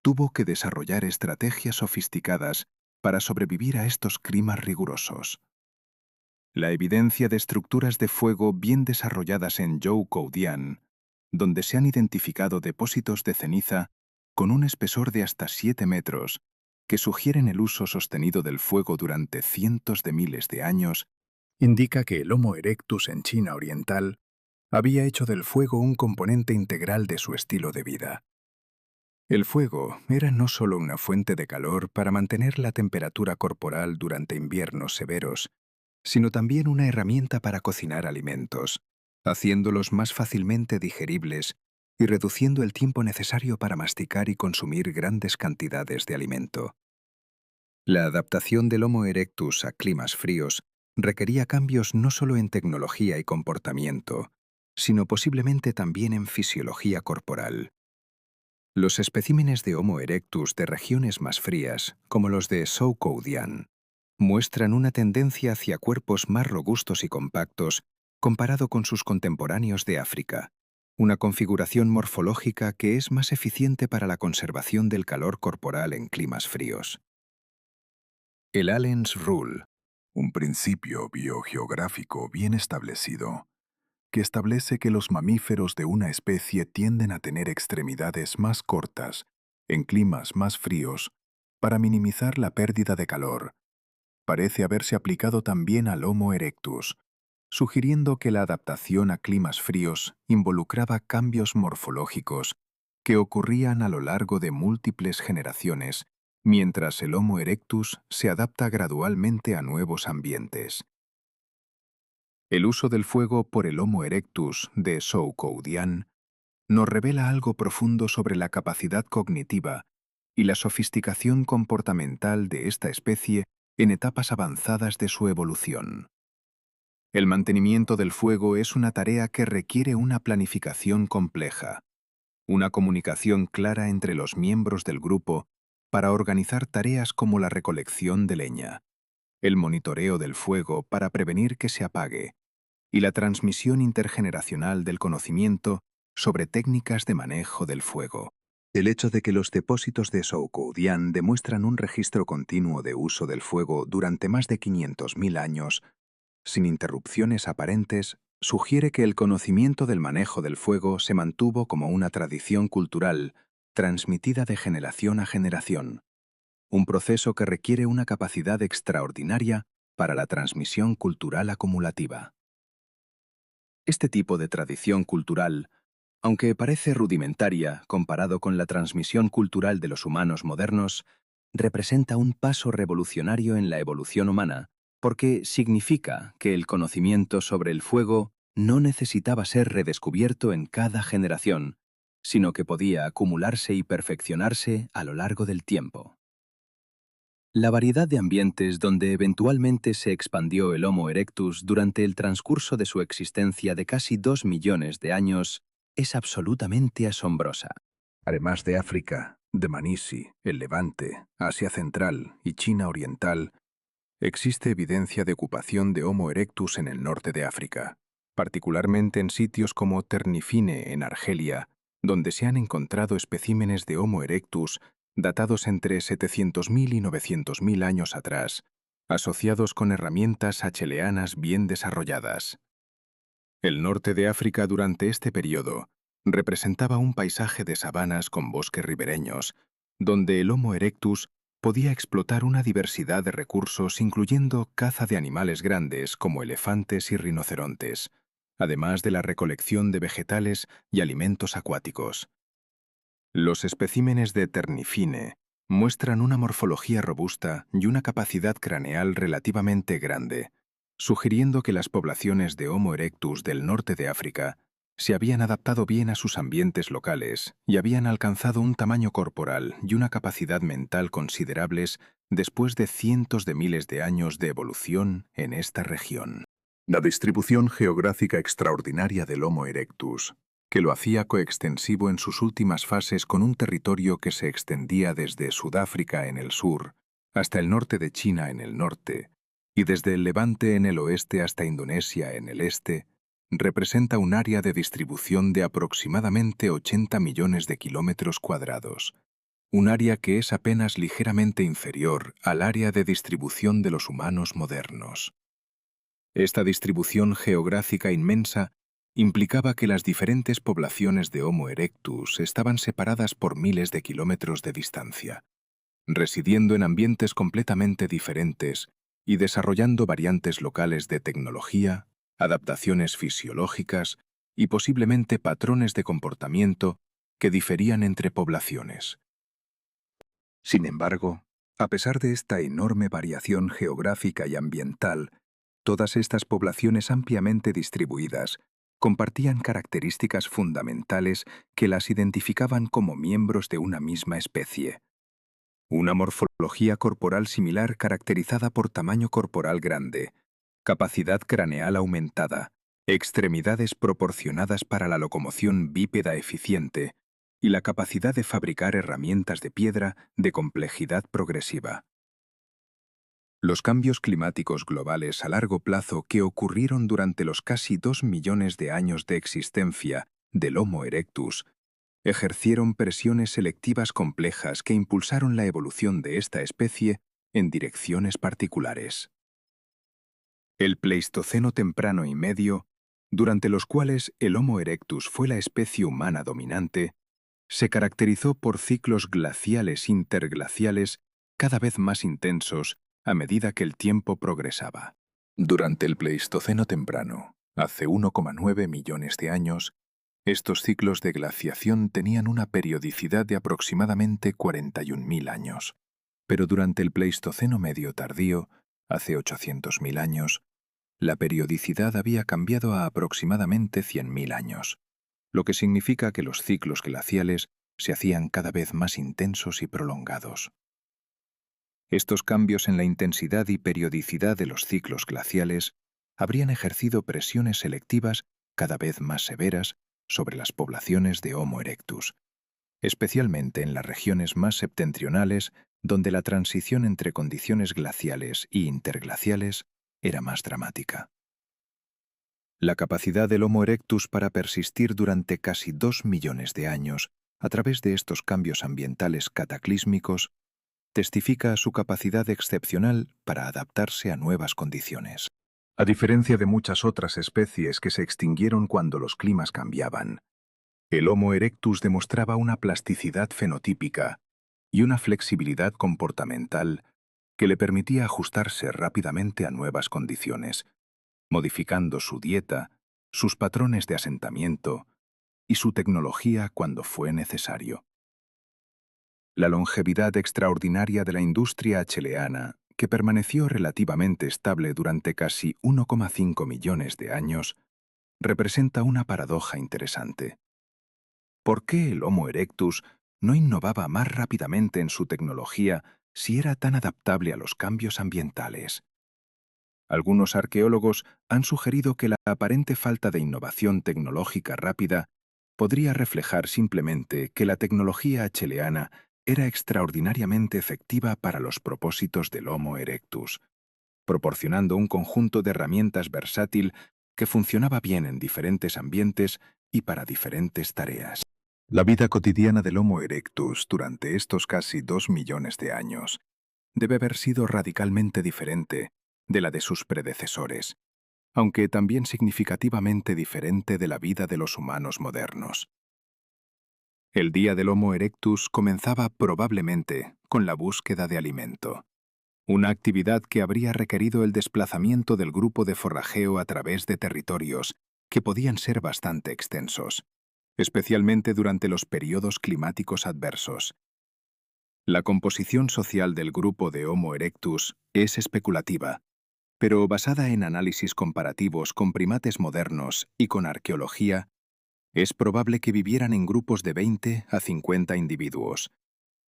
tuvo que desarrollar estrategias sofisticadas para sobrevivir a estos climas rigurosos. La evidencia de estructuras de fuego bien desarrolladas en Zhoukoudian, donde se han identificado depósitos de ceniza con un espesor de hasta 7 metros, que sugieren el uso sostenido del fuego durante cientos de miles de años, indica que el Homo erectus en China oriental había hecho del fuego un componente integral de su estilo de vida. El fuego era no solo una fuente de calor para mantener la temperatura corporal durante inviernos severos, sino también una herramienta para cocinar alimentos, haciéndolos más fácilmente digeribles y reduciendo el tiempo necesario para masticar y consumir grandes cantidades de alimento. La adaptación del Homo erectus a climas fríos requería cambios no solo en tecnología y comportamiento, sino posiblemente también en fisiología corporal. Los especímenes de Homo erectus de regiones más frías, como los de Zhoukoudian, muestran una tendencia hacia cuerpos más robustos y compactos comparado con sus contemporáneos de África, una configuración morfológica que es más eficiente para la conservación del calor corporal en climas fríos. El Allen's Rule, un principio biogeográfico bien establecido, que establece que los mamíferos de una especie tienden a tener extremidades más cortas en climas más fríos para minimizar la pérdida de calor, parece haberse aplicado también al Homo erectus, sugiriendo que la adaptación a climas fríos involucraba cambios morfológicos que ocurrían a lo largo de múltiples generaciones, mientras el Homo erectus se adapta gradualmente a nuevos ambientes. El uso del fuego por el Homo erectus de Zhoukoudian nos revela algo profundo sobre la capacidad cognitiva y la sofisticación comportamental de esta especie en etapas avanzadas de su evolución. El mantenimiento del fuego es una tarea que requiere una planificación compleja, una comunicación clara entre los miembros del grupo para organizar tareas como la recolección de leña, el monitoreo del fuego para prevenir que se apague, y la transmisión intergeneracional del conocimiento sobre técnicas de manejo del fuego. El hecho de que los depósitos de Zhoukoudian demuestran un registro continuo de uso del fuego durante más de 500.000 años, sin interrupciones aparentes, sugiere que el conocimiento del manejo del fuego se mantuvo como una tradición cultural transmitida de generación a generación, un proceso que requiere una capacidad extraordinaria para la transmisión cultural acumulativa. Este tipo de tradición cultural, aunque parece rudimentaria comparado con la transmisión cultural de los humanos modernos, representa un paso revolucionario en la evolución humana, porque significa que el conocimiento sobre el fuego no necesitaba ser redescubierto en cada generación, sino que podía acumularse y perfeccionarse a lo largo del tiempo. La variedad de ambientes donde eventualmente se expandió el Homo erectus durante el transcurso de su existencia de casi 2 millones de años es absolutamente asombrosa. Además de África, de Manisi, el Levante, Asia Central y China Oriental, existe evidencia de ocupación de Homo erectus en el norte de África, particularmente en sitios como Ternifine, en Argelia, donde se han encontrado especímenes de Homo erectus datados entre 700.000 y 900.000 años atrás, asociados con herramientas acheleanas bien desarrolladas. El norte de África durante este periodo representaba un paisaje de sabanas con bosques ribereños, donde el Homo erectus podía explotar una diversidad de recursos incluyendo caza de animales grandes como elefantes y rinocerontes, además de la recolección de vegetales y alimentos acuáticos. Los especímenes de Ternifine muestran una morfología robusta y una capacidad craneal relativamente grande, sugiriendo que las poblaciones de Homo erectus del norte de África se habían adaptado bien a sus ambientes locales y habían alcanzado un tamaño corporal y una capacidad mental considerables después de cientos de miles de años de evolución en esta región. La distribución geográfica extraordinaria del Homo erectus, que lo hacía coextensivo en sus últimas fases con un territorio que se extendía desde Sudáfrica en el sur hasta el norte de China en el norte, y desde el Levante en el oeste hasta Indonesia en el este, representa un área de distribución de aproximadamente 80 millones de kilómetros cuadrados, un área que es apenas ligeramente inferior al área de distribución de los humanos modernos. Esta distribución geográfica inmensa implicaba que las diferentes poblaciones de Homo erectus estaban separadas por miles de kilómetros de distancia, residiendo en ambientes completamente diferentes y desarrollando variantes locales de tecnología, adaptaciones fisiológicas y posiblemente patrones de comportamiento que diferían entre poblaciones. Sin embargo, a pesar de esta enorme variación geográfica y ambiental, todas estas poblaciones ampliamente distribuidas compartían características fundamentales que las identificaban como miembros de una misma especie. Una morfología corporal similar caracterizada por tamaño corporal grande, capacidad craneal aumentada, extremidades proporcionadas para la locomoción bípeda eficiente y la capacidad de fabricar herramientas de piedra de complejidad progresiva. Los cambios climáticos globales a largo plazo que ocurrieron durante los casi 2 millones de años de existencia del Homo erectus ejercieron presiones selectivas complejas que impulsaron la evolución de esta especie en direcciones particulares. El Pleistoceno temprano y medio, durante los cuales el Homo erectus fue la especie humana dominante, se caracterizó por ciclos glaciales interglaciales cada vez más intensos a medida que el tiempo progresaba. Durante el Pleistoceno temprano, hace 1,9 millones de años, estos ciclos de glaciación tenían una periodicidad de aproximadamente 41.000 años. Pero durante el Pleistoceno medio tardío, hace 800.000 años, la periodicidad había cambiado a aproximadamente 100.000 años, lo que significa que los ciclos glaciales se hacían cada vez más intensos y prolongados. Estos cambios en la intensidad y periodicidad de los ciclos glaciales habrían ejercido presiones selectivas cada vez más severas sobre las poblaciones de Homo erectus, especialmente en las regiones más septentrionales donde la transición entre condiciones glaciales y interglaciales era más dramática. La capacidad del Homo erectus para persistir durante casi 2 millones de años a través de estos cambios ambientales cataclísmicos testifica su capacidad excepcional para adaptarse a nuevas condiciones. A diferencia de muchas otras especies que se extinguieron cuando los climas cambiaban, el Homo erectus demostraba una plasticidad fenotípica y una flexibilidad comportamental que le permitía ajustarse rápidamente a nuevas condiciones, modificando su dieta, sus patrones de asentamiento y su tecnología cuando fue necesario. La longevidad extraordinaria de la industria acheleana, que permaneció relativamente estable durante casi 1,5 millones de años, representa una paradoja interesante. ¿Por qué el Homo erectus no innovaba más rápidamente en su tecnología si era tan adaptable a los cambios ambientales? Algunos arqueólogos han sugerido que la aparente falta de innovación tecnológica rápida podría reflejar simplemente que la tecnología acheleana era extraordinariamente efectiva para los propósitos del Homo erectus, proporcionando un conjunto de herramientas versátil que funcionaba bien en diferentes ambientes y para diferentes tareas. La vida cotidiana del Homo erectus durante estos casi 2 millones de años debe haber sido radicalmente diferente de la de sus predecesores, aunque también significativamente diferente de la vida de los humanos modernos. El día del Homo erectus comenzaba probablemente con la búsqueda de alimento, una actividad que habría requerido el desplazamiento del grupo de forrajeo a través de territorios que podían ser bastante extensos, especialmente durante los periodos climáticos adversos. La composición social del grupo de Homo erectus es especulativa, pero basada en análisis comparativos con primates modernos y con arqueología, es probable que vivieran en grupos de 20 a 50 individuos,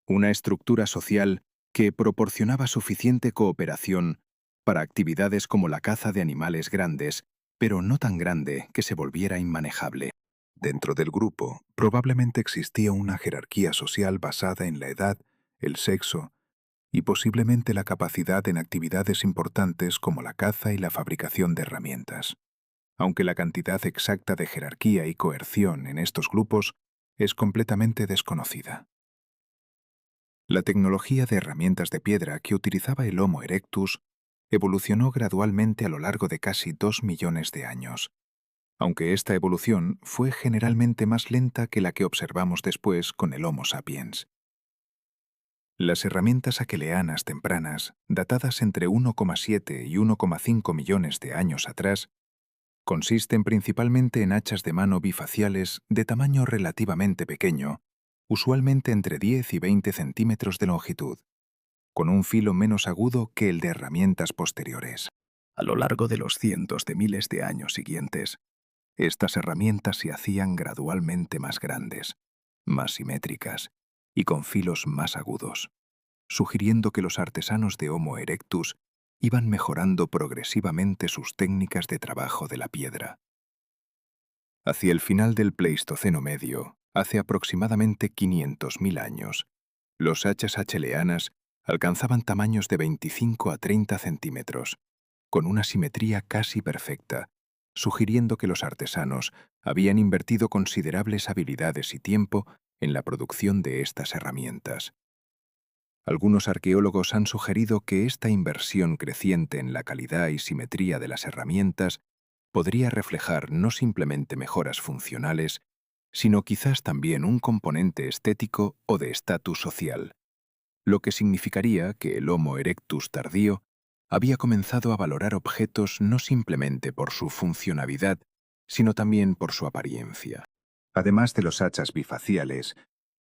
una estructura social que proporcionaba suficiente cooperación para actividades como la caza de animales grandes, pero no tan grande que se volviera inmanejable. Dentro del grupo, probablemente existía una jerarquía social basada en la edad, el sexo y posiblemente la capacidad en actividades importantes como la caza y la fabricación de herramientas. aunque la cantidad exacta de jerarquía y coerción en estos grupos es completamente desconocida. La tecnología de herramientas de piedra que utilizaba el Homo erectus evolucionó gradualmente a lo largo de casi 2 millones de años, aunque esta evolución fue generalmente más lenta que la que observamos después con el Homo sapiens. Las herramientas aqueleanas tempranas, datadas entre 1,7 y 1,5 millones de años atrás, consisten principalmente en hachas de mano bifaciales de tamaño relativamente pequeño, usualmente entre 10 y 20 centímetros de longitud, con un filo menos agudo que el de herramientas posteriores. A lo largo de los cientos de miles de años siguientes, estas herramientas se hacían gradualmente más grandes, más simétricas y con filos más agudos, sugiriendo que los artesanos de Homo erectus iban mejorando progresivamente sus técnicas de trabajo de la piedra. Hacia el final del Pleistoceno medio, hace aproximadamente 500.000 años, los hachas acheleanas alcanzaban tamaños de 25 a 30 centímetros, con una simetría casi perfecta, sugiriendo que los artesanos habían invertido considerables habilidades y tiempo en la producción de estas herramientas. Algunos arqueólogos han sugerido que esta inversión creciente en la calidad y simetría de las herramientas podría reflejar no simplemente mejoras funcionales, sino quizás también un componente estético o de estatus social, lo que significaría que el Homo erectus tardío había comenzado a valorar objetos no simplemente por su funcionalidad, sino también por su apariencia. Además de los hachas bifaciales,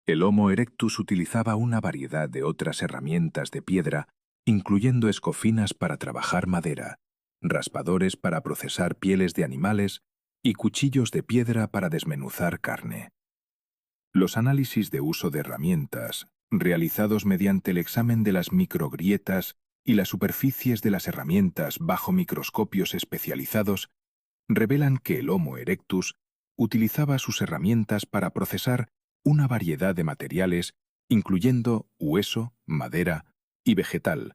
el Homo erectus utilizaba una variedad de otras herramientas de piedra, incluyendo escofinas para trabajar madera, raspadores para procesar pieles de animales y cuchillos de piedra para desmenuzar carne. Los análisis de uso de herramientas, realizados mediante el examen de las microgrietas y las superficies de las herramientas bajo microscopios especializados, revelan que el Homo erectus utilizaba sus herramientas para procesar una variedad de materiales, incluyendo hueso, madera y vegetal,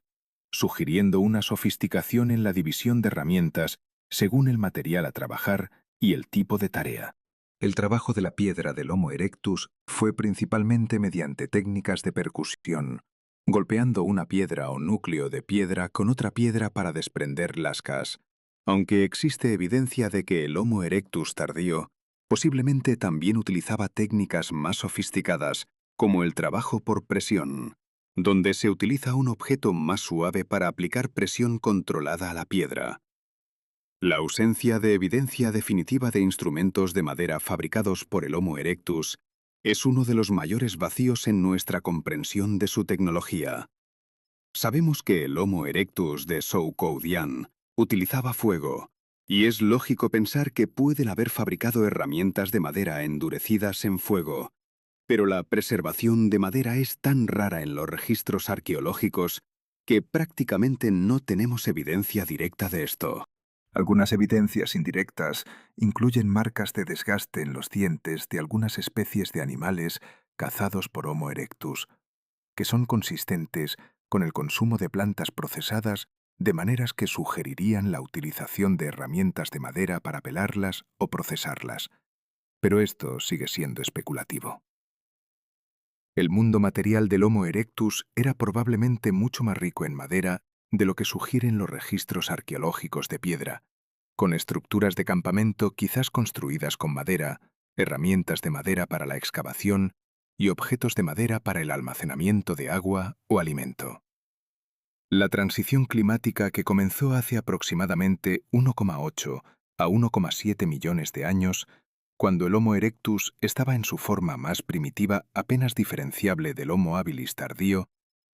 sugiriendo una sofisticación en la división de herramientas según el material a trabajar y el tipo de tarea. El trabajo de la piedra del Homo erectus fue principalmente mediante técnicas de percusión, golpeando una piedra o núcleo de piedra con otra piedra para desprender lascas, aunque existe evidencia de que el Homo erectus tardío posiblemente también utilizaba técnicas más sofisticadas, como el trabajo por presión, donde se utiliza un objeto más suave para aplicar presión controlada a la piedra. La ausencia de evidencia definitiva de instrumentos de madera fabricados por el Homo erectus es uno de los mayores vacíos en nuestra comprensión de su tecnología. Sabemos que el Homo erectus de Zhou-Kou-Dian utilizaba fuego, y es lógico pensar que pueden haber fabricado herramientas de madera endurecidas en fuego, pero la preservación de madera es tan rara en los registros arqueológicos que prácticamente no tenemos evidencia directa de esto. Algunas evidencias indirectas incluyen marcas de desgaste en los dientes de algunas especies de animales cazados por Homo erectus, que son consistentes con el consumo de plantas procesadas de maneras que sugerirían la utilización de herramientas de madera para pelarlas o procesarlas. Pero esto sigue siendo especulativo. El mundo material del Homo erectus era probablemente mucho más rico en madera de lo que sugieren los registros arqueológicos de piedra, con estructuras de campamento quizás construidas con madera, herramientas de madera para la excavación y objetos de madera para el almacenamiento de agua o alimento. La transición climática que comenzó hace aproximadamente 1,8 a 1,7 millones de años, cuando el Homo erectus estaba en su forma más primitiva apenas diferenciable del Homo habilis tardío,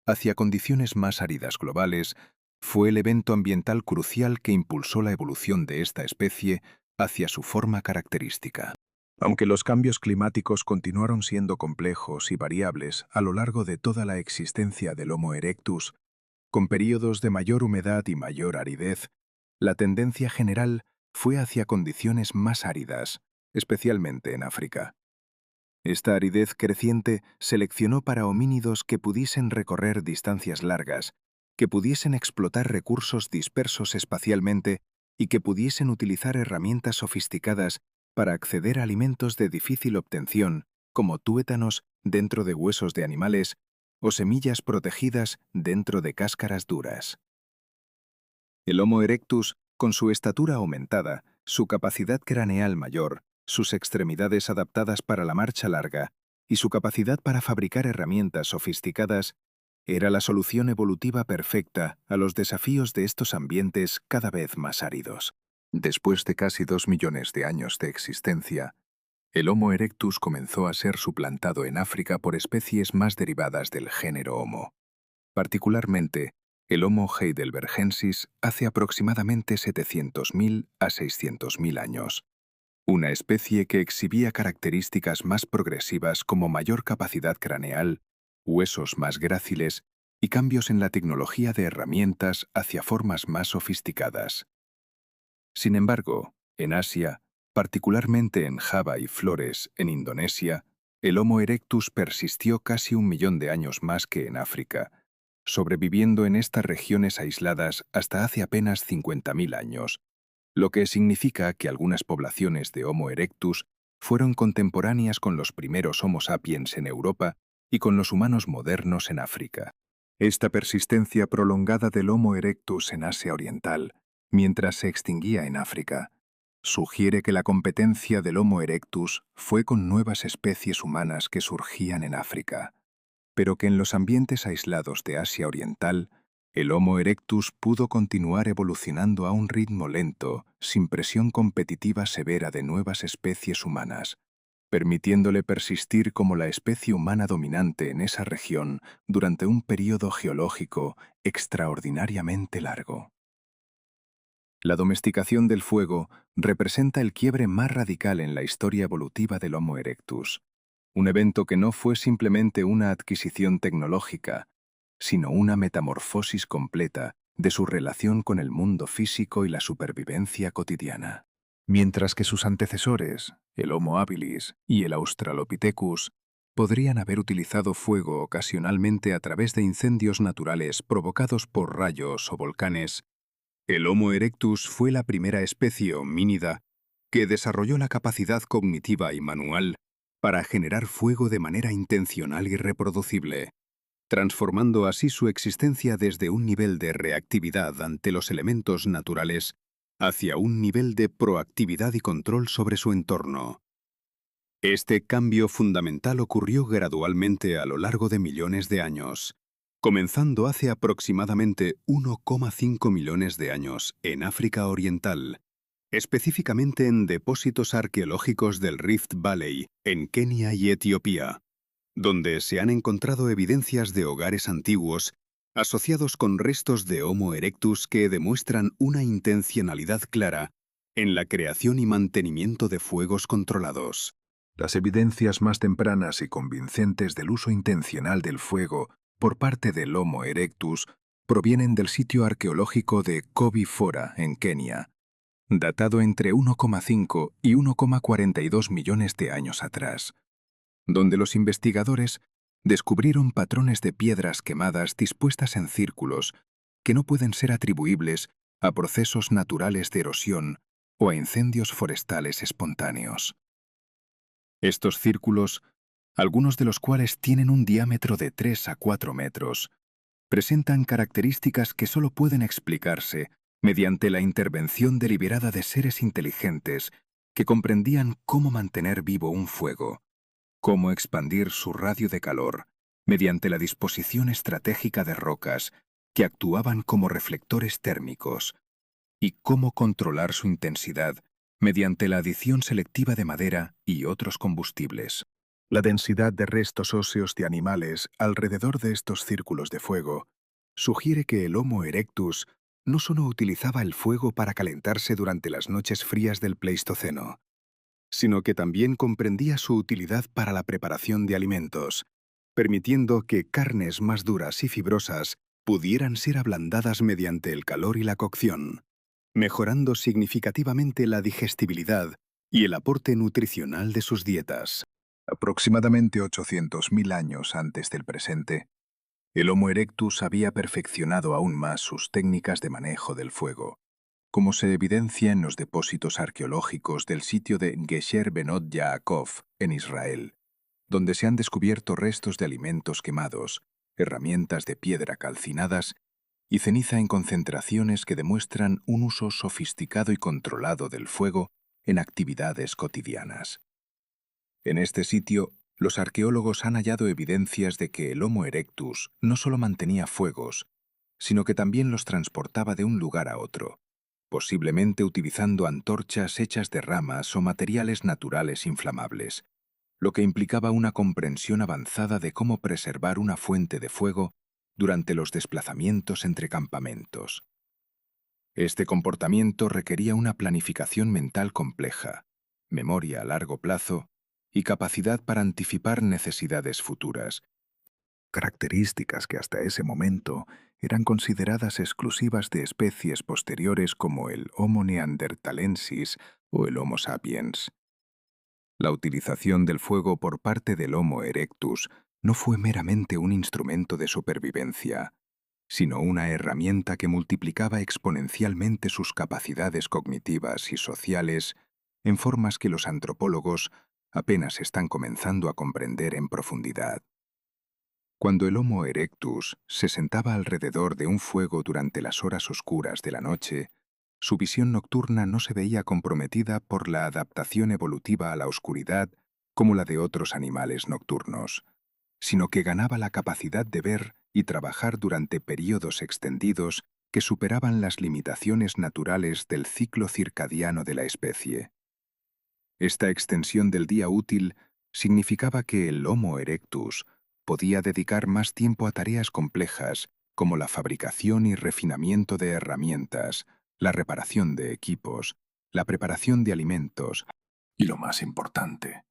hacia condiciones más áridas globales, fue el evento ambiental crucial que impulsó la evolución de esta especie hacia su forma característica. Aunque los cambios climáticos continuaron siendo complejos y variables a lo largo de toda la existencia del Homo erectus, con períodos de mayor humedad y mayor aridez, la tendencia general fue hacia condiciones más áridas, especialmente en África. Esta aridez creciente seleccionó para homínidos que pudiesen recorrer distancias largas, que pudiesen explotar recursos dispersos espacialmente y que pudiesen utilizar herramientas sofisticadas para acceder a alimentos de difícil obtención, como tuétanos dentro de huesos de animales o semillas protegidas dentro de cáscaras duras. El Homo erectus, con su estatura aumentada, su capacidad craneal mayor, sus extremidades adaptadas para la marcha larga y su capacidad para fabricar herramientas sofisticadas, era la solución evolutiva perfecta a los desafíos de estos ambientes cada vez más áridos. Después de casi 2 millones de años de existencia, el Homo erectus comenzó a ser suplantado en África por especies más derivadas del género Homo. Particularmente, el Homo heidelbergensis hace aproximadamente 700.000 a 600.000 años. Una especie que exhibía características más progresivas como mayor capacidad craneal, huesos más gráciles y cambios en la tecnología de herramientas hacia formas más sofisticadas. Sin embargo, en Asia, particularmente en Java y Flores, en Indonesia, el Homo erectus persistió casi 1 millón de años más que en África, sobreviviendo en estas regiones aisladas hasta hace apenas 50.000 años, lo que significa que algunas poblaciones de Homo erectus fueron contemporáneas con los primeros Homo sapiens en Europa y con los humanos modernos en África. Esta persistencia prolongada del Homo erectus en Asia Oriental, mientras se extinguía en África, sugiere que la competencia del Homo erectus fue con nuevas especies humanas que surgían en África, pero que en los ambientes aislados de Asia Oriental, el Homo erectus pudo continuar evolucionando a un ritmo lento, sin presión competitiva severa de nuevas especies humanas, permitiéndole persistir como la especie humana dominante en esa región durante un período geológico extraordinariamente largo. La domesticación del fuego representa el quiebre más radical en la historia evolutiva del Homo erectus, un evento que no fue simplemente una adquisición tecnológica, sino una metamorfosis completa de su relación con el mundo físico y la supervivencia cotidiana. Mientras que sus antecesores, el Homo habilis y el Australopithecus, podrían haber utilizado fuego ocasionalmente a través de incendios naturales provocados por rayos o volcanes, el Homo erectus fue la primera especie homínida que desarrolló la capacidad cognitiva y manual para generar fuego de manera intencional y reproducible, transformando así su existencia desde un nivel de reactividad ante los elementos naturales hacia un nivel de proactividad y control sobre su entorno. Este cambio fundamental ocurrió gradualmente a lo largo de millones de años, comenzando hace aproximadamente 1,5 millones de años en África Oriental, específicamente en depósitos arqueológicos del Rift Valley, en Kenia y Etiopía, donde se han encontrado evidencias de hogares antiguos asociados con restos de Homo erectus que demuestran una intencionalidad clara en la creación y mantenimiento de fuegos controlados. Las evidencias más tempranas y convincentes del uso intencional del fuego por parte del Homo erectus provienen del sitio arqueológico de Kobi Fora, en Kenia, datado entre 1,5 y 1,42 millones de años atrás, donde los investigadores descubrieron patrones de piedras quemadas dispuestas en círculos que no pueden ser atribuibles a procesos naturales de erosión o a incendios forestales espontáneos. Estos círculos, algunos de los cuales tienen un diámetro de 3 a 4 metros, presentan características que solo pueden explicarse mediante la intervención deliberada de seres inteligentes que comprendían cómo mantener vivo un fuego, cómo expandir su radio de calor mediante la disposición estratégica de rocas que actuaban como reflectores térmicos, y cómo controlar su intensidad mediante la adición selectiva de madera y otros combustibles. La densidad de restos óseos de animales alrededor de estos círculos de fuego sugiere que el Homo erectus no solo utilizaba el fuego para calentarse durante las noches frías del Pleistoceno, sino que también comprendía su utilidad para la preparación de alimentos, permitiendo que carnes más duras y fibrosas pudieran ser ablandadas mediante el calor y la cocción, mejorando significativamente la digestibilidad y el aporte nutricional de sus dietas. Aproximadamente 800.000 años antes del presente, el Homo erectus había perfeccionado aún más sus técnicas de manejo del fuego, como se evidencia en los depósitos arqueológicos del sitio de Gesher Benot Yaakov, en Israel, donde se han descubierto restos de alimentos quemados, herramientas de piedra calcinadas y ceniza en concentraciones que demuestran un uso sofisticado y controlado del fuego en actividades cotidianas. En este sitio, los arqueólogos han hallado evidencias de que el Homo erectus no solo mantenía fuegos, sino que también los transportaba de un lugar a otro, posiblemente utilizando antorchas hechas de ramas o materiales naturales inflamables, lo que implicaba una comprensión avanzada de cómo preservar una fuente de fuego durante los desplazamientos entre campamentos. Este comportamiento requería una planificación mental compleja, memoria a largo plazo y capacidad para anticipar necesidades futuras, características que hasta ese momento eran consideradas exclusivas de especies posteriores como el Homo neanderthalensis o el Homo sapiens. La utilización del fuego por parte del Homo erectus no fue meramente un instrumento de supervivencia, sino una herramienta que multiplicaba exponencialmente sus capacidades cognitivas y sociales en formas que los antropólogos apenas están comenzando a comprender en profundidad. Cuando el Homo erectus se sentaba alrededor de un fuego durante las horas oscuras de la noche, su visión nocturna no se veía comprometida por la adaptación evolutiva a la oscuridad como la de otros animales nocturnos, sino que ganaba la capacidad de ver y trabajar durante períodos extendidos que superaban las limitaciones naturales del ciclo circadiano de la especie. Esta extensión del día útil significaba que el Homo erectus podía dedicar más tiempo a tareas complejas como la fabricación y refinamiento de herramientas, la reparación de equipos, la preparación de alimentos y, lo más importante,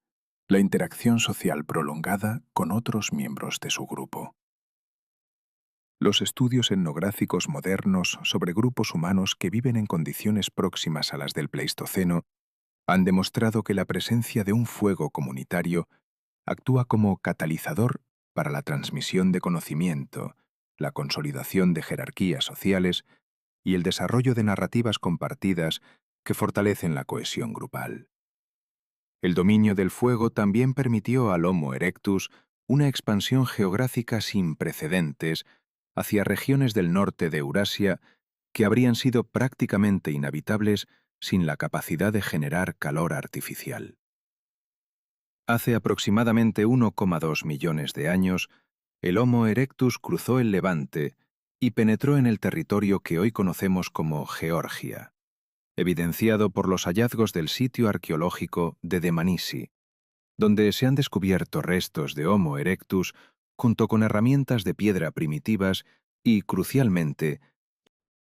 la interacción social prolongada con otros miembros de su grupo. Los estudios etnográficos modernos sobre grupos humanos que viven en condiciones próximas a las del Pleistoceno han demostrado que la presencia de un fuego comunitario actúa como catalizador para la transmisión de conocimiento, la consolidación de jerarquías sociales y el desarrollo de narrativas compartidas que fortalecen la cohesión grupal. El dominio del fuego también permitió al Homo erectus una expansión geográfica sin precedentes hacia regiones del norte de Eurasia que habrían sido prácticamente inhabitables sin la capacidad de generar calor artificial. Hace aproximadamente 1,2 millones de años, el Homo erectus cruzó el Levante y penetró en el territorio que hoy conocemos como Georgia, evidenciado por los hallazgos del sitio arqueológico de Dmanisi, donde se han descubierto restos de Homo erectus junto con herramientas de piedra primitivas y, crucialmente,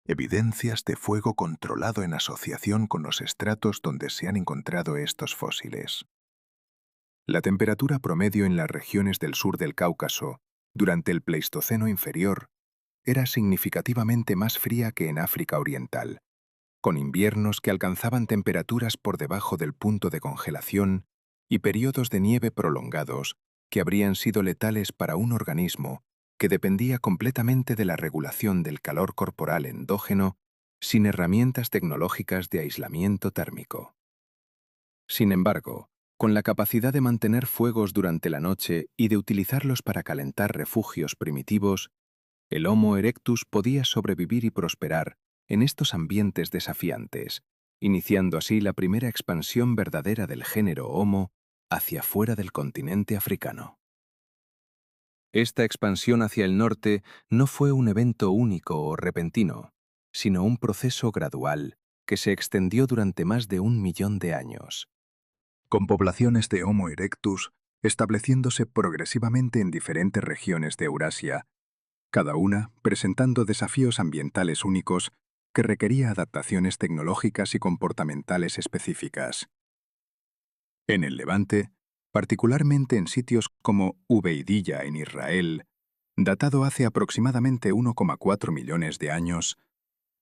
evidencias de fuego controlado en asociación con los estratos donde se han encontrado estos fósiles. La temperatura promedio en las regiones del sur del Cáucaso, durante el Pleistoceno inferior, era significativamente más fría que en África Oriental, con inviernos que alcanzaban temperaturas por debajo del punto de congelación y periodos de nieve prolongados que habrían sido letales para un organismo que dependía completamente de la regulación del calor corporal endógeno sin herramientas tecnológicas de aislamiento térmico. Sin embargo, con la capacidad de mantener fuegos durante la noche y de utilizarlos para calentar refugios primitivos, el Homo erectus podía sobrevivir y prosperar en estos ambientes desafiantes, iniciando así la primera expansión verdadera del género Homo hacia fuera del continente africano. Esta expansión hacia el norte no fue un evento único o repentino, sino un proceso gradual que se extendió durante más de 1 millón de años, con poblaciones de Homo erectus estableciéndose progresivamente en diferentes regiones de Eurasia, cada una presentando desafíos ambientales únicos que requería adaptaciones tecnológicas y comportamentales específicas. En el Levante, particularmente en sitios como Ubeidilla en Israel, datado hace aproximadamente 1,4 millones de años,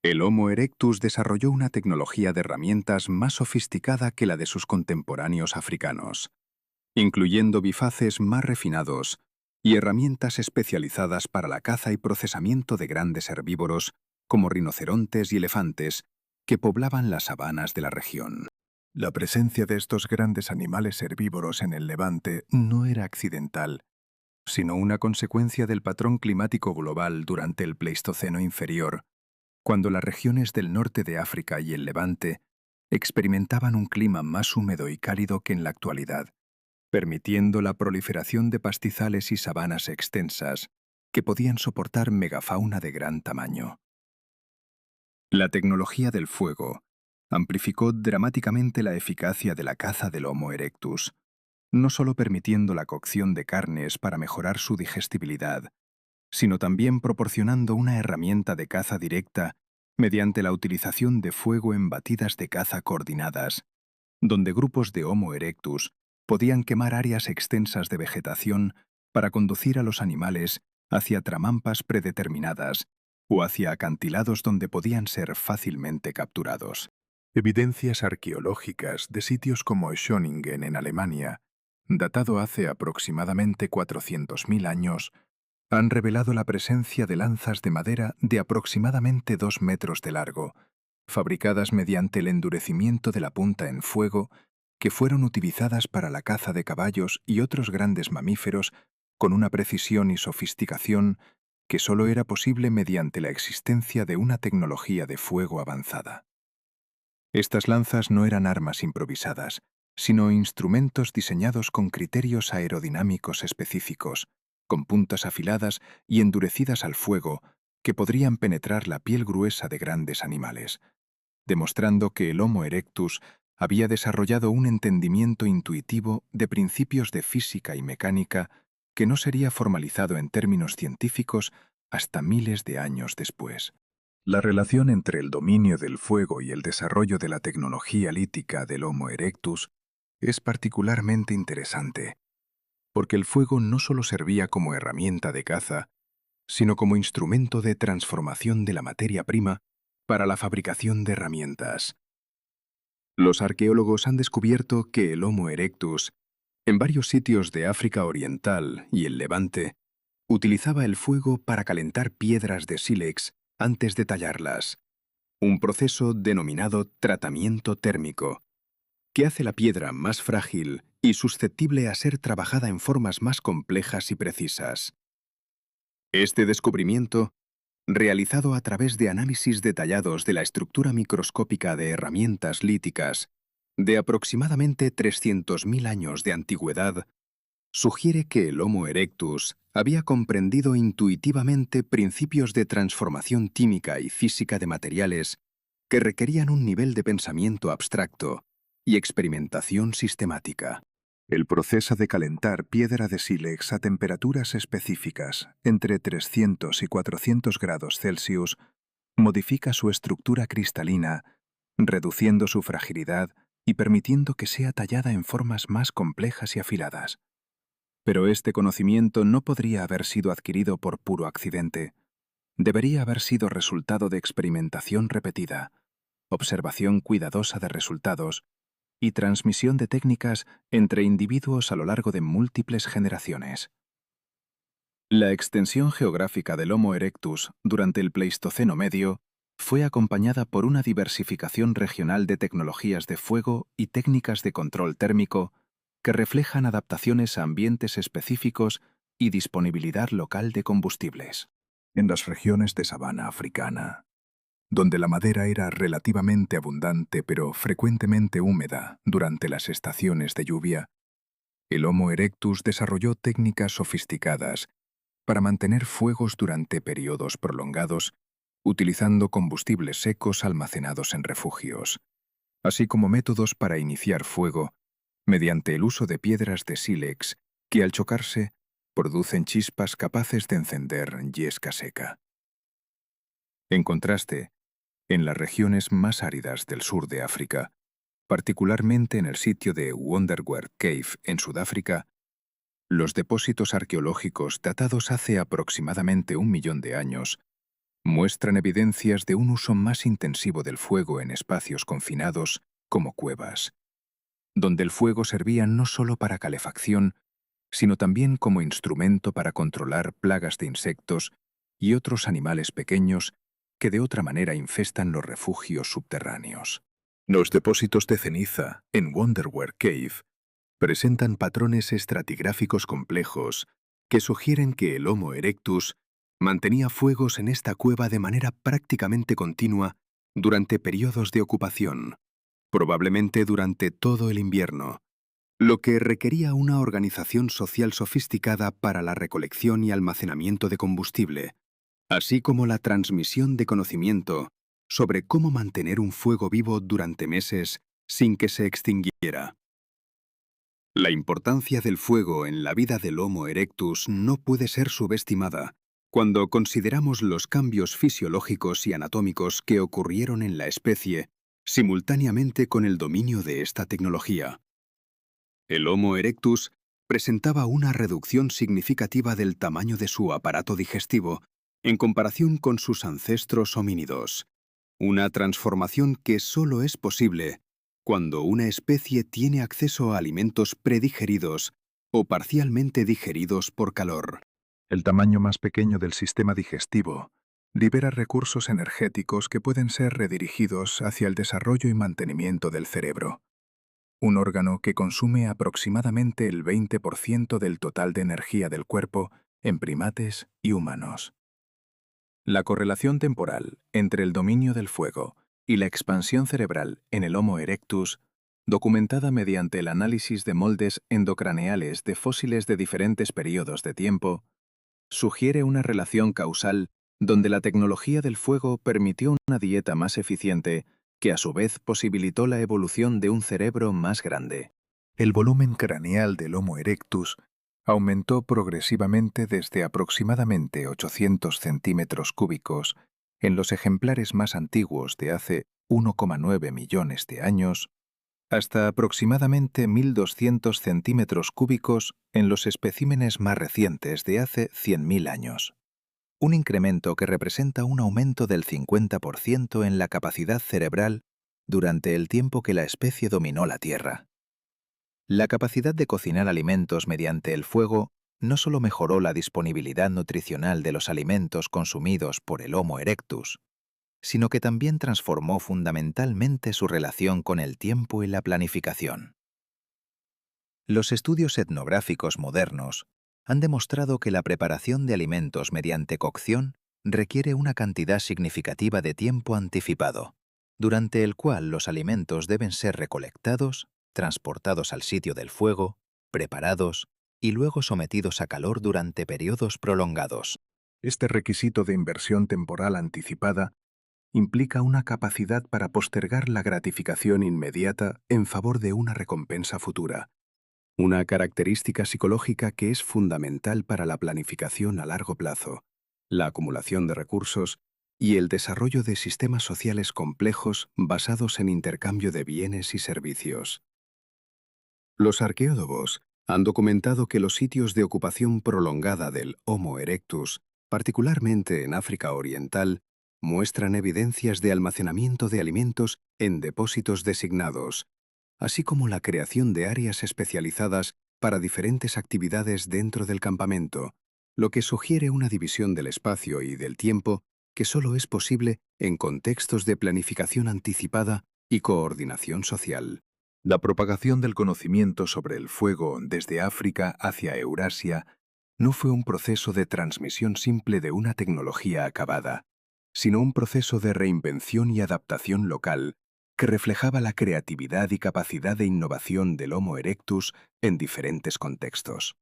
el Homo erectus desarrolló una tecnología de herramientas más sofisticada que la de sus contemporáneos africanos, incluyendo bifaces más refinados y herramientas especializadas para la caza y procesamiento de grandes herbívoros como rinocerontes y elefantes, que poblaban las sabanas de la región. La presencia de estos grandes animales herbívoros en el Levante no era accidental, sino una consecuencia del patrón climático global durante el Pleistoceno inferior, cuando las regiones del norte de África y el Levante experimentaban un clima más húmedo y cálido que en la actualidad, permitiendo la proliferación de pastizales y sabanas extensas que podían soportar megafauna de gran tamaño. La tecnología del fuego amplificó dramáticamente la eficacia de la caza del Homo erectus, no solo permitiendo la cocción de carnes para mejorar su digestibilidad, sino también proporcionando una herramienta de caza directa mediante la utilización de fuego en batidas de caza coordinadas, donde grupos de Homo erectus podían quemar áreas extensas de vegetación para conducir a los animales hacia tramampas predeterminadas o hacia acantilados donde podían ser fácilmente capturados. Evidencias arqueológicas de sitios como Schöningen en Alemania, datado hace aproximadamente 400.000 años, han revelado la presencia de lanzas de madera de aproximadamente 2 metros de largo, fabricadas mediante el endurecimiento de la punta en fuego, que fueron utilizadas para la caza de caballos y otros grandes mamíferos con una precisión y sofisticación que solo era posible mediante la existencia de una tecnología de fuego avanzada. Estas lanzas no eran armas improvisadas, sino instrumentos diseñados con criterios aerodinámicos específicos, con puntas afiladas y endurecidas al fuego que podrían penetrar la piel gruesa de grandes animales, demostrando que el Homo erectus había desarrollado un entendimiento intuitivo de principios de física y mecánica que no sería formalizado en términos científicos hasta miles de años después. La relación entre el dominio del fuego y el desarrollo de la tecnología lítica del Homo erectus es particularmente interesante, porque el fuego no solo servía como herramienta de caza, sino como instrumento de transformación de la materia prima para la fabricación de herramientas. Los arqueólogos han descubierto que el Homo erectus, en varios sitios de África Oriental y el Levante, utilizaba el fuego para calentar piedras de sílex antes de tallarlas, un proceso denominado tratamiento térmico, que hace la piedra más frágil y susceptible a ser trabajada en formas más complejas y precisas. Este descubrimiento, realizado a través de análisis detallados de la estructura microscópica de herramientas líticas de aproximadamente 300.000 años de antigüedad, sugiere que el Homo erectus había comprendido intuitivamente principios de transformación química y física de materiales que requerían un nivel de pensamiento abstracto y experimentación sistemática. El proceso de calentar piedra de sílex a temperaturas específicas, entre 300 y 400 grados Celsius, modifica su estructura cristalina, reduciendo su fragilidad y permitiendo que sea tallada en formas más complejas y afiladas. Pero este conocimiento no podría haber sido adquirido por puro accidente. Debería haber sido resultado de experimentación repetida, observación cuidadosa de resultados y transmisión de técnicas entre individuos a lo largo de múltiples generaciones. La extensión geográfica del Homo erectus durante el Pleistoceno medio fue acompañada por una diversificación regional de tecnologías de fuego y técnicas de control térmico que reflejan adaptaciones a ambientes específicos y disponibilidad local de combustibles. En las regiones de sabana africana, donde la madera era relativamente abundante pero frecuentemente húmeda durante las estaciones de lluvia, el Homo erectus desarrolló técnicas sofisticadas para mantener fuegos durante periodos prolongados, utilizando combustibles secos almacenados en refugios, así como métodos para iniciar fuego mediante el uso de piedras de sílex que al chocarse producen chispas capaces de encender yesca seca. En contraste, en las regiones más áridas del sur de África, particularmente en el sitio de Wonderwerk Cave en Sudáfrica, los depósitos arqueológicos datados hace aproximadamente 1.000.000 de años muestran evidencias de un uso más intensivo del fuego en espacios confinados como cuevas, donde el fuego servía no solo para calefacción, sino también como instrumento para controlar plagas de insectos y otros animales pequeños que de otra manera infestan los refugios subterráneos. Los depósitos de ceniza en Wonderware Cave presentan patrones estratigráficos complejos que sugieren que el Homo erectus mantenía fuegos en esta cueva de manera prácticamente continua durante periodos de ocupación, probablemente durante todo el invierno, lo que requería una organización social sofisticada para la recolección y almacenamiento de combustible, así como la transmisión de conocimiento sobre cómo mantener un fuego vivo durante meses sin que se extinguiera. La importancia del fuego en la vida del Homo erectus no puede ser subestimada cuando consideramos los cambios fisiológicos y anatómicos que ocurrieron en la especie simultáneamente con el dominio de esta tecnología. El Homo erectus presentaba una reducción significativa del tamaño de su aparato digestivo en comparación con sus ancestros homínidos, una transformación que solo es posible cuando una especie tiene acceso a alimentos predigeridos o parcialmente digeridos por calor. El tamaño más pequeño del sistema digestivo libera recursos energéticos que pueden ser redirigidos hacia el desarrollo y mantenimiento del cerebro, un órgano que consume aproximadamente el 20% del total de energía del cuerpo en primates y humanos. La correlación temporal entre el dominio del fuego y la expansión cerebral en el Homo erectus, documentada mediante el análisis de moldes endocraneales de fósiles de diferentes periodos de tiempo, sugiere una relación causal donde la tecnología del fuego permitió una dieta más eficiente que a su vez posibilitó la evolución de un cerebro más grande. El volumen craneal del Homo erectus aumentó progresivamente desde aproximadamente 800 centímetros cúbicos en los ejemplares más antiguos de hace 1,9 millones de años hasta aproximadamente 1.200 centímetros cúbicos en los especímenes más recientes de hace 100.000 años. Un incremento que representa un aumento del 50% en la capacidad cerebral durante el tiempo que la especie dominó la Tierra. La capacidad de cocinar alimentos mediante el fuego no solo mejoró la disponibilidad nutricional de los alimentos consumidos por el Homo erectus, sino que también transformó fundamentalmente su relación con el tiempo y la planificación. Los estudios etnográficos modernos han demostrado que la preparación de alimentos mediante cocción requiere una cantidad significativa de tiempo anticipado, durante el cual los alimentos deben ser recolectados, transportados al sitio del fuego, preparados y luego sometidos a calor durante periodos prolongados. Este requisito de inversión temporal anticipada implica una capacidad para postergar la gratificación inmediata en favor de una recompensa futura, una característica psicológica que es fundamental para la planificación a largo plazo, la acumulación de recursos y el desarrollo de sistemas sociales complejos basados en intercambio de bienes y servicios. Los arqueólogos han documentado que los sitios de ocupación prolongada del Homo erectus, particularmente en África Oriental, muestran evidencias de almacenamiento de alimentos en depósitos designados, así como la creación de áreas especializadas para diferentes actividades dentro del campamento, lo que sugiere una división del espacio y del tiempo que solo es posible en contextos de planificación anticipada y coordinación social. La propagación del conocimiento sobre el fuego desde África hacia Eurasia no fue un proceso de transmisión simple de una tecnología acabada, sino un proceso de reinvención y adaptación local que reflejaba la creatividad y capacidad de innovación del Homo erectus en diferentes contextos.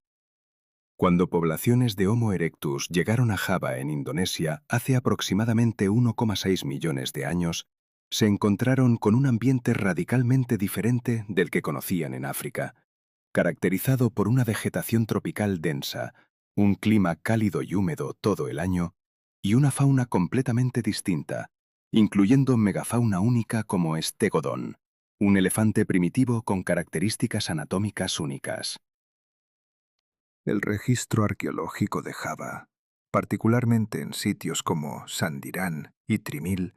Cuando poblaciones de Homo erectus llegaron a Java en Indonesia hace aproximadamente 1,6 millones de años, se encontraron con un ambiente radicalmente diferente del que conocían en África, caracterizado por una vegetación tropical densa, un clima cálido y húmedo todo el año y una fauna completamente distinta, incluyendo megafauna única como Stegodon, un elefante primitivo con características anatómicas únicas. El registro arqueológico de Java, particularmente en sitios como Sandirán y Trimil,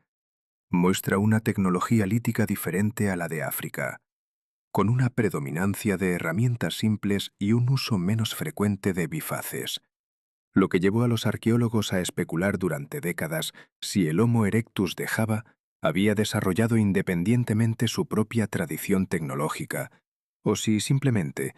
muestra una tecnología lítica diferente a la de África, con una predominancia de herramientas simples y un uso menos frecuente de bifaces, lo que llevó a los arqueólogos a especular durante décadas si el Homo erectus de Java había desarrollado independientemente su propia tradición tecnológica, o si simplemente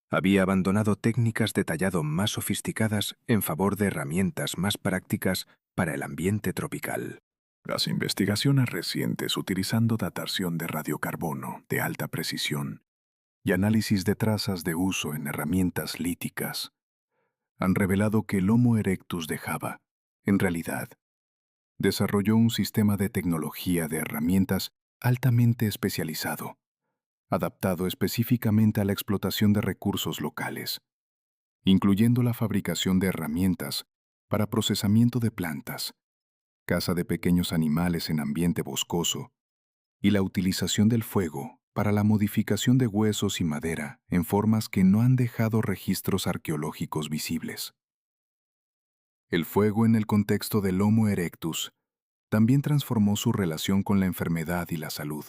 había abandonado técnicas de tallado más sofisticadas en favor de herramientas más prácticas para el ambiente tropical. Las investigaciones recientes utilizando datación de radiocarbono de alta precisión y análisis de trazas de uso en herramientas líticas han revelado que el Homo erectus de Java, en realidad, desarrolló un sistema de tecnología de herramientas altamente especializado, adaptado específicamente a la explotación de recursos locales, incluyendo la fabricación de herramientas para procesamiento de plantas, caza de pequeños animales en ambiente boscoso y la utilización del fuego para la modificación de huesos y madera en formas que no han dejado registros arqueológicos visibles. El fuego en el contexto del Homo erectus también transformó su relación con la enfermedad y la salud,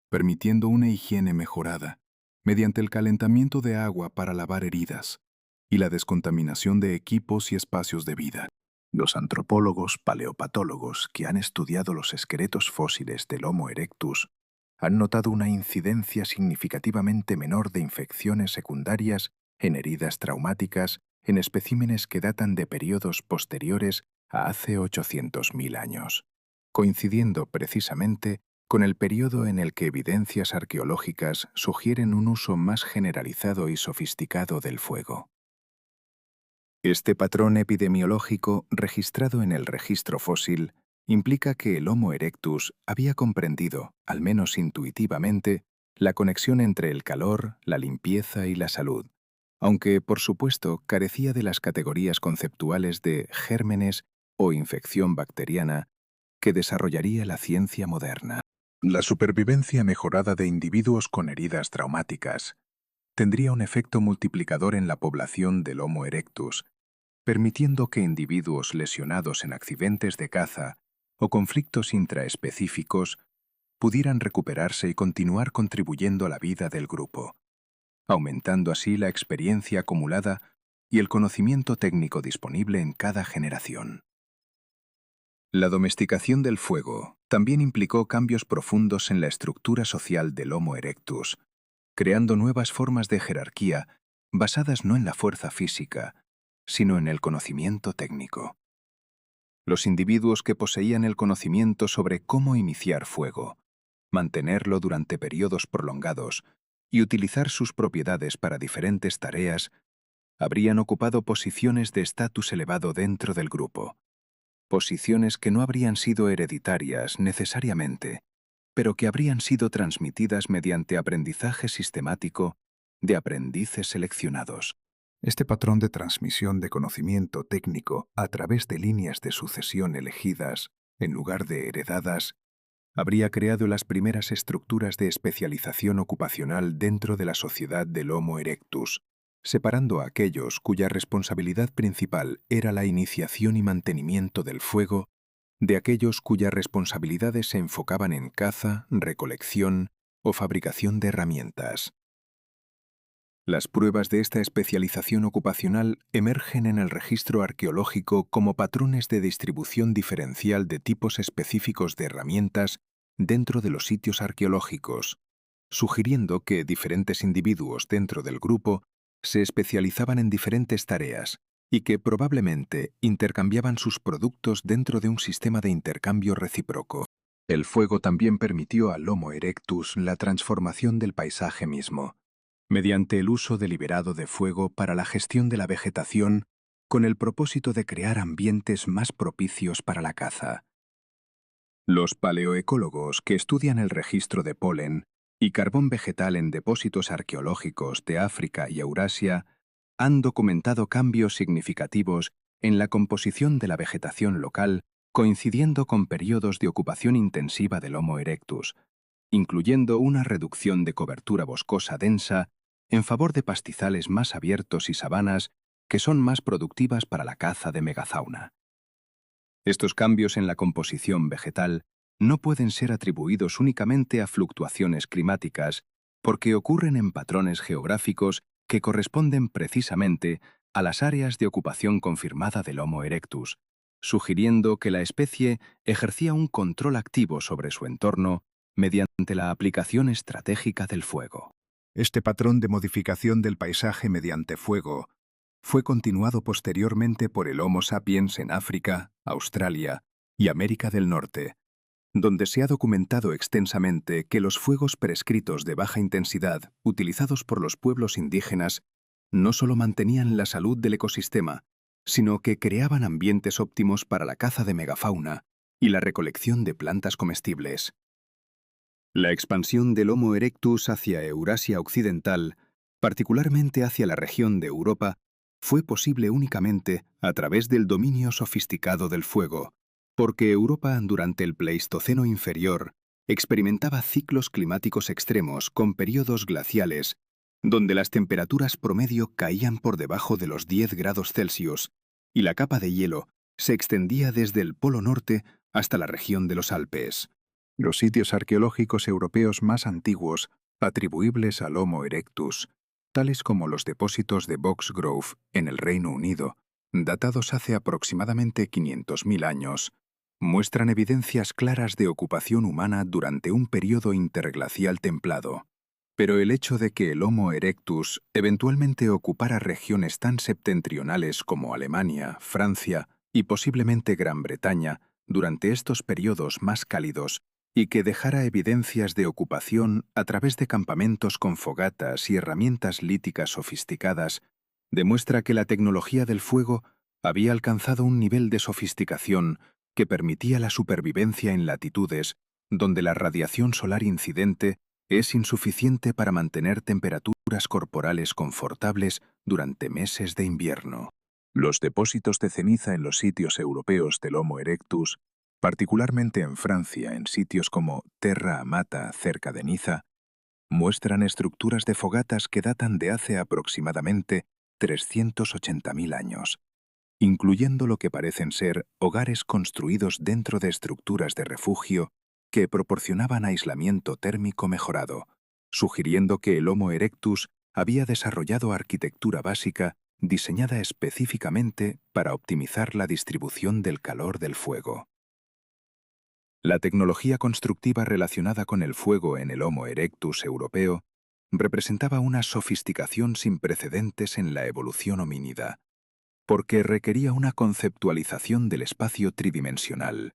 permitiendo una higiene mejorada mediante el calentamiento de agua para lavar heridas y la descontaminación de equipos y espacios de vida. Los antropólogos paleopatólogos que han estudiado los esqueletos fósiles del Homo erectus han notado una incidencia significativamente menor de infecciones secundarias en heridas traumáticas en especímenes que datan de periodos posteriores a hace 800.000 años, coincidiendo precisamente con el periodo en el que evidencias arqueológicas sugieren un uso más generalizado y sofisticado del fuego. Este patrón epidemiológico registrado en el registro fósil implica que el Homo erectus había comprendido, al menos intuitivamente, la conexión entre el calor, la limpieza y la salud, aunque, por supuesto, carecía de las categorías conceptuales de gérmenes o infección bacteriana que desarrollaría la ciencia moderna. La supervivencia mejorada de individuos con heridas traumáticas tendría un efecto multiplicador en la población del Homo erectus, permitiendo que individuos lesionados en accidentes de caza o conflictos intraespecíficos pudieran recuperarse y continuar contribuyendo a la vida del grupo, aumentando así la experiencia acumulada y el conocimiento técnico disponible en cada generación. La domesticación del fuego también implicó cambios profundos en la estructura social del Homo erectus, creando nuevas formas de jerarquía basadas no en la fuerza física, sino en el conocimiento técnico. Los individuos que poseían el conocimiento sobre cómo iniciar fuego, mantenerlo durante periodos prolongados y utilizar sus propiedades para diferentes tareas, habrían ocupado posiciones de estatus elevado dentro del grupo, posiciones que no habrían sido hereditarias necesariamente, pero que habrían sido transmitidas mediante aprendizaje sistemático de aprendices seleccionados. Este patrón de transmisión de conocimiento técnico a través de líneas de sucesión elegidas, en lugar de heredadas, habría creado las primeras estructuras de especialización ocupacional dentro de la sociedad del Homo erectus, separando a aquellos cuya responsabilidad principal era la iniciación y mantenimiento del fuego de aquellos cuyas responsabilidades se enfocaban en caza, recolección o fabricación de herramientas. Las pruebas de esta especialización ocupacional emergen en el registro arqueológico como patrones de distribución diferencial de tipos específicos de herramientas dentro de los sitios arqueológicos, sugiriendo que diferentes individuos dentro del grupo se especializaban en diferentes tareas y que probablemente intercambiaban sus productos dentro de un sistema de intercambio recíproco. El fuego también permitió al Homo erectus la transformación del paisaje mismo, mediante el uso deliberado de fuego para la gestión de la vegetación con el propósito de crear ambientes más propicios para la caza. Los paleoecólogos que estudian el registro de polen y carbón vegetal en depósitos arqueológicos de África y Eurasia han documentado cambios significativos en la composición de la vegetación local coincidiendo con periodos de ocupación intensiva del Homo erectus, incluyendo una reducción de cobertura boscosa densa en favor de pastizales más abiertos y sabanas que son más productivas para la caza de megafauna. Estos cambios en la composición vegetal no pueden ser atribuidos únicamente a fluctuaciones climáticas porque ocurren en patrones geográficos que corresponden precisamente a las áreas de ocupación confirmada del Homo erectus, sugiriendo que la especie ejercía un control activo sobre su entorno mediante la aplicación estratégica del fuego. Este patrón de modificación del paisaje mediante fuego fue continuado posteriormente por el Homo sapiens en África, Australia y América del Norte, donde se ha documentado extensamente que los fuegos prescritos de baja intensidad utilizados por los pueblos indígenas no solo mantenían la salud del ecosistema, sino que creaban ambientes óptimos para la caza de megafauna y la recolección de plantas comestibles. La expansión del Homo erectus hacia Eurasia occidental, particularmente hacia la región de Europa, fue posible únicamente a través del dominio sofisticado del fuego, porque Europa durante el Pleistoceno inferior experimentaba ciclos climáticos extremos con periodos glaciales, donde las temperaturas promedio caían por debajo de los 10 grados Celsius y la capa de hielo se extendía desde el Polo Norte hasta la región de los Alpes. Los sitios arqueológicos europeos más antiguos, atribuibles al Homo erectus, tales como los depósitos de Boxgrove en el Reino Unido, datados hace aproximadamente 500.000 años, muestran evidencias claras de ocupación humana durante un periodo interglacial templado. Pero el hecho de que el Homo erectus eventualmente ocupara regiones tan septentrionales como Alemania, Francia y posiblemente Gran Bretaña durante estos periodos más cálidos y que dejara evidencias de ocupación a través de campamentos con fogatas y herramientas líticas sofisticadas, demuestra que la tecnología del fuego había alcanzado un nivel de sofisticación que permitía la supervivencia en latitudes donde la radiación solar incidente es insuficiente para mantener temperaturas corporales confortables durante meses de invierno. Los depósitos de ceniza en los sitios europeos del Homo erectus, particularmente en Francia, en sitios como Terra Amata, cerca de Niza, muestran estructuras de fogatas que datan de hace aproximadamente 380.000 años, incluyendo lo que parecen ser hogares construidos dentro de estructuras de refugio que proporcionaban aislamiento térmico mejorado, sugiriendo que el Homo erectus había desarrollado arquitectura básica diseñada específicamente para optimizar la distribución del calor del fuego. La tecnología constructiva relacionada con el fuego en el Homo erectus europeo representaba una sofisticación sin precedentes en la evolución homínida, porque requería una conceptualización del espacio tridimensional,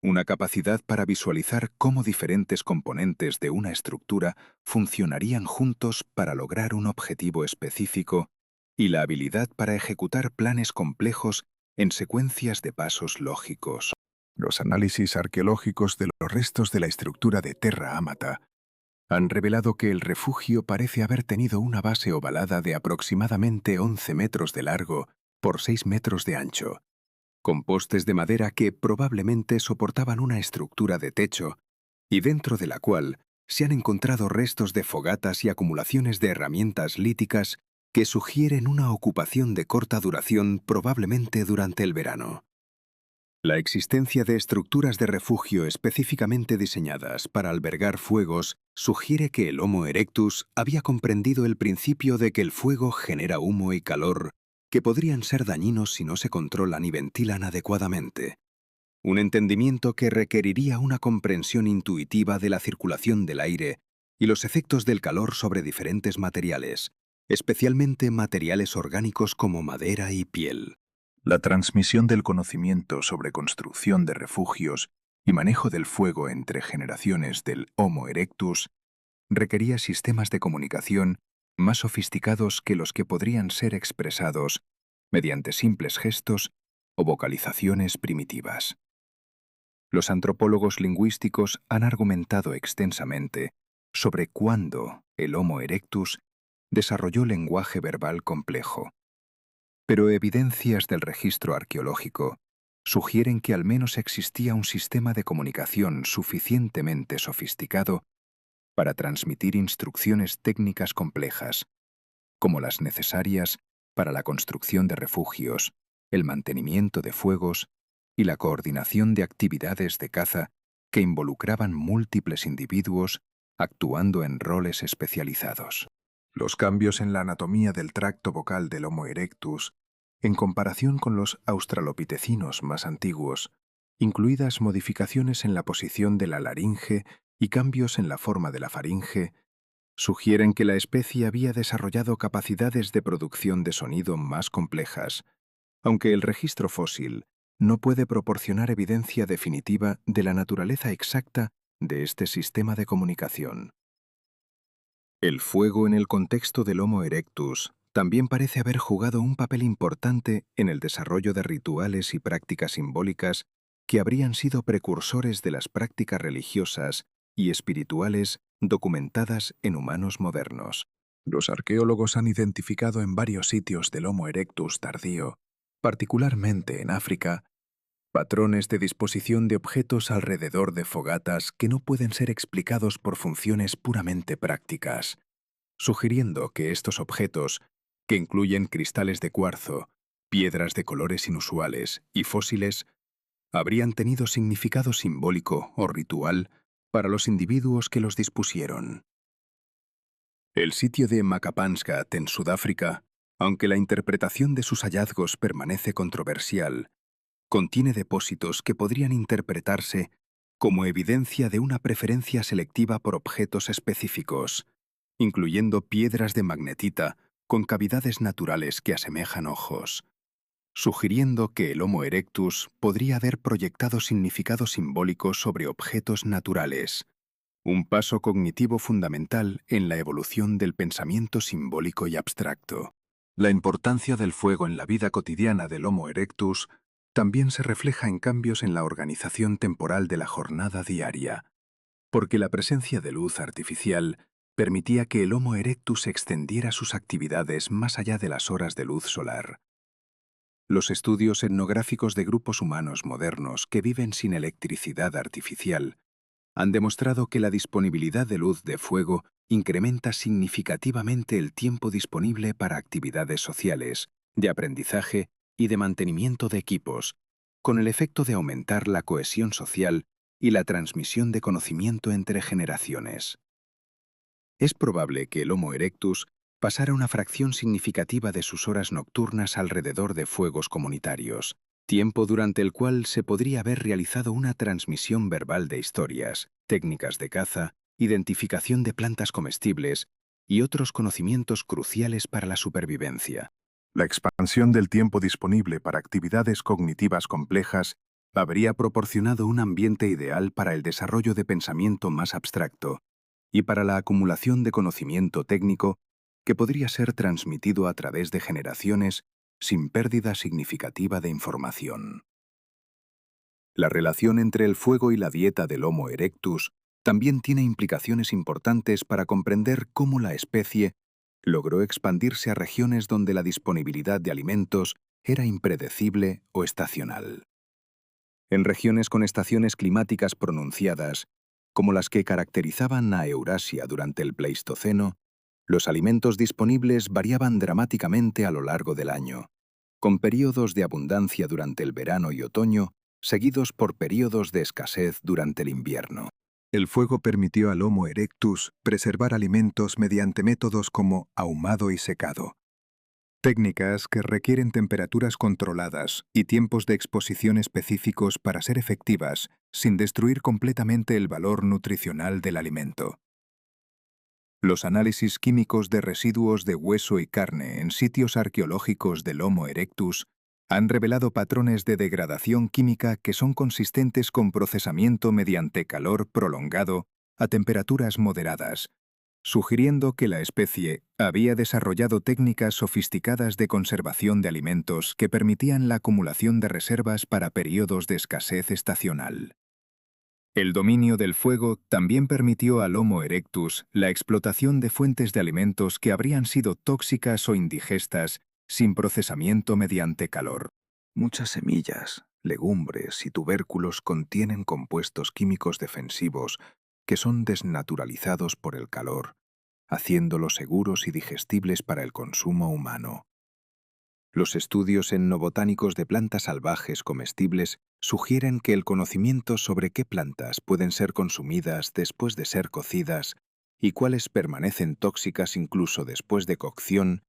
una capacidad para visualizar cómo diferentes componentes de una estructura funcionarían juntos para lograr un objetivo específico y la habilidad para ejecutar planes complejos en secuencias de pasos lógicos. Los análisis arqueológicos de los restos de la estructura de Terra Amata han revelado que el refugio parece haber tenido una base ovalada de aproximadamente 11 metros de largo por 6 metros de ancho, con postes de madera que probablemente soportaban una estructura de techo y dentro de la cual se han encontrado restos de fogatas y acumulaciones de herramientas líticas que sugieren una ocupación de corta duración probablemente durante el verano. La existencia de estructuras de refugio específicamente diseñadas para albergar fuegos sugiere que el Homo erectus había comprendido el principio de que el fuego genera humo y calor que podrían ser dañinos si no se controlan y ventilan adecuadamente. Un entendimiento que requeriría una comprensión intuitiva de la circulación del aire y los efectos del calor sobre diferentes materiales, especialmente materiales orgánicos como madera y piel. La transmisión del conocimiento sobre construcción de refugios y manejo del fuego entre generaciones del Homo erectus requería sistemas de comunicación más sofisticados que los que podrían ser expresados mediante simples gestos o vocalizaciones primitivas. Los antropólogos lingüísticos han argumentado extensamente sobre cuándo el Homo erectus desarrolló lenguaje verbal complejo. Pero evidencias del registro arqueológico sugieren que al menos existía un sistema de comunicación suficientemente sofisticado para transmitir instrucciones técnicas complejas, como las necesarias para la construcción de refugios, el mantenimiento de fuegos y la coordinación de actividades de caza que involucraban múltiples individuos actuando en roles especializados. Los cambios en la anatomía del tracto vocal del Homo erectus, en comparación con los australopitecinos más antiguos, incluidas modificaciones en la posición de la laringe y cambios en la forma de la faringe, sugieren que la especie había desarrollado capacidades de producción de sonido más complejas, aunque el registro fósil no puede proporcionar evidencia definitiva de la naturaleza exacta de este sistema de comunicación. El fuego en el contexto del Homo erectus también parece haber jugado un papel importante en el desarrollo de rituales y prácticas simbólicas que habrían sido precursores de las prácticas religiosas y espirituales documentadas en humanos modernos. Los arqueólogos han identificado en varios sitios del Homo erectus tardío, particularmente en África, patrones de disposición de objetos alrededor de fogatas que no pueden ser explicados por funciones puramente prácticas, sugiriendo que estos objetos, que incluyen cristales de cuarzo, piedras de colores inusuales y fósiles, habrían tenido significado simbólico o ritual para los individuos que los dispusieron. El sitio de Makapansgat en Sudáfrica, aunque la interpretación de sus hallazgos permanece controversial, contiene depósitos que podrían interpretarse como evidencia de una preferencia selectiva por objetos específicos, incluyendo piedras de magnetita con cavidades naturales que asemejan ojos, sugiriendo que el Homo erectus podría haber proyectado significados simbólicos sobre objetos naturales, un paso cognitivo fundamental en la evolución del pensamiento simbólico y abstracto. La importancia del fuego en la vida cotidiana del Homo erectus también se refleja en cambios en la organización temporal de la jornada diaria, porque la presencia de luz artificial permitía que el Homo erectus extendiera sus actividades más allá de las horas de luz solar. Los estudios etnográficos de grupos humanos modernos que viven sin electricidad artificial han demostrado que la disponibilidad de luz de fuego incrementa significativamente el tiempo disponible para actividades sociales, de aprendizaje y de mantenimiento de equipos, con el efecto de aumentar la cohesión social y la transmisión de conocimiento entre generaciones. Es probable que el Homo erectus pasara una fracción significativa de sus horas nocturnas alrededor de fuegos comunitarios, tiempo durante el cual se podría haber realizado una transmisión verbal de historias, técnicas de caza, identificación de plantas comestibles y otros conocimientos cruciales para la supervivencia. La expansión del tiempo disponible para actividades cognitivas complejas habría proporcionado un ambiente ideal para el desarrollo de pensamiento más abstracto y para la acumulación de conocimiento técnico que podría ser transmitido a través de generaciones sin pérdida significativa de información. La relación entre el fuego y la dieta del Homo erectus también tiene implicaciones importantes para comprender cómo la especie logró expandirse a regiones donde la disponibilidad de alimentos era impredecible o estacional. En regiones con estaciones climáticas pronunciadas, como las que caracterizaban a Eurasia durante el Pleistoceno, los alimentos disponibles variaban dramáticamente a lo largo del año, con períodos de abundancia durante el verano y otoño, seguidos por períodos de escasez durante el invierno. El fuego permitió al Homo erectus preservar alimentos mediante métodos como ahumado y secado, técnicas que requieren temperaturas controladas y tiempos de exposición específicos para ser efectivas sin destruir completamente el valor nutricional del alimento. Los análisis químicos de residuos de hueso y carne en sitios arqueológicos del Homo erectus han revelado patrones de degradación química que son consistentes con procesamiento mediante calor prolongado a temperaturas moderadas, sugiriendo que la especie había desarrollado técnicas sofisticadas de conservación de alimentos que permitían la acumulación de reservas para periodos de escasez estacional. El dominio del fuego también permitió al Homo erectus la explotación de fuentes de alimentos que habrían sido tóxicas o indigestas sin procesamiento mediante calor. Muchas semillas, legumbres y tubérculos contienen compuestos químicos defensivos que son desnaturalizados por el calor, haciéndolos seguros y digestibles para el consumo humano. Los estudios etnobotánicos de plantas salvajes comestibles sugieren que el conocimiento sobre qué plantas pueden ser consumidas después de ser cocidas y cuáles permanecen tóxicas incluso después de cocción,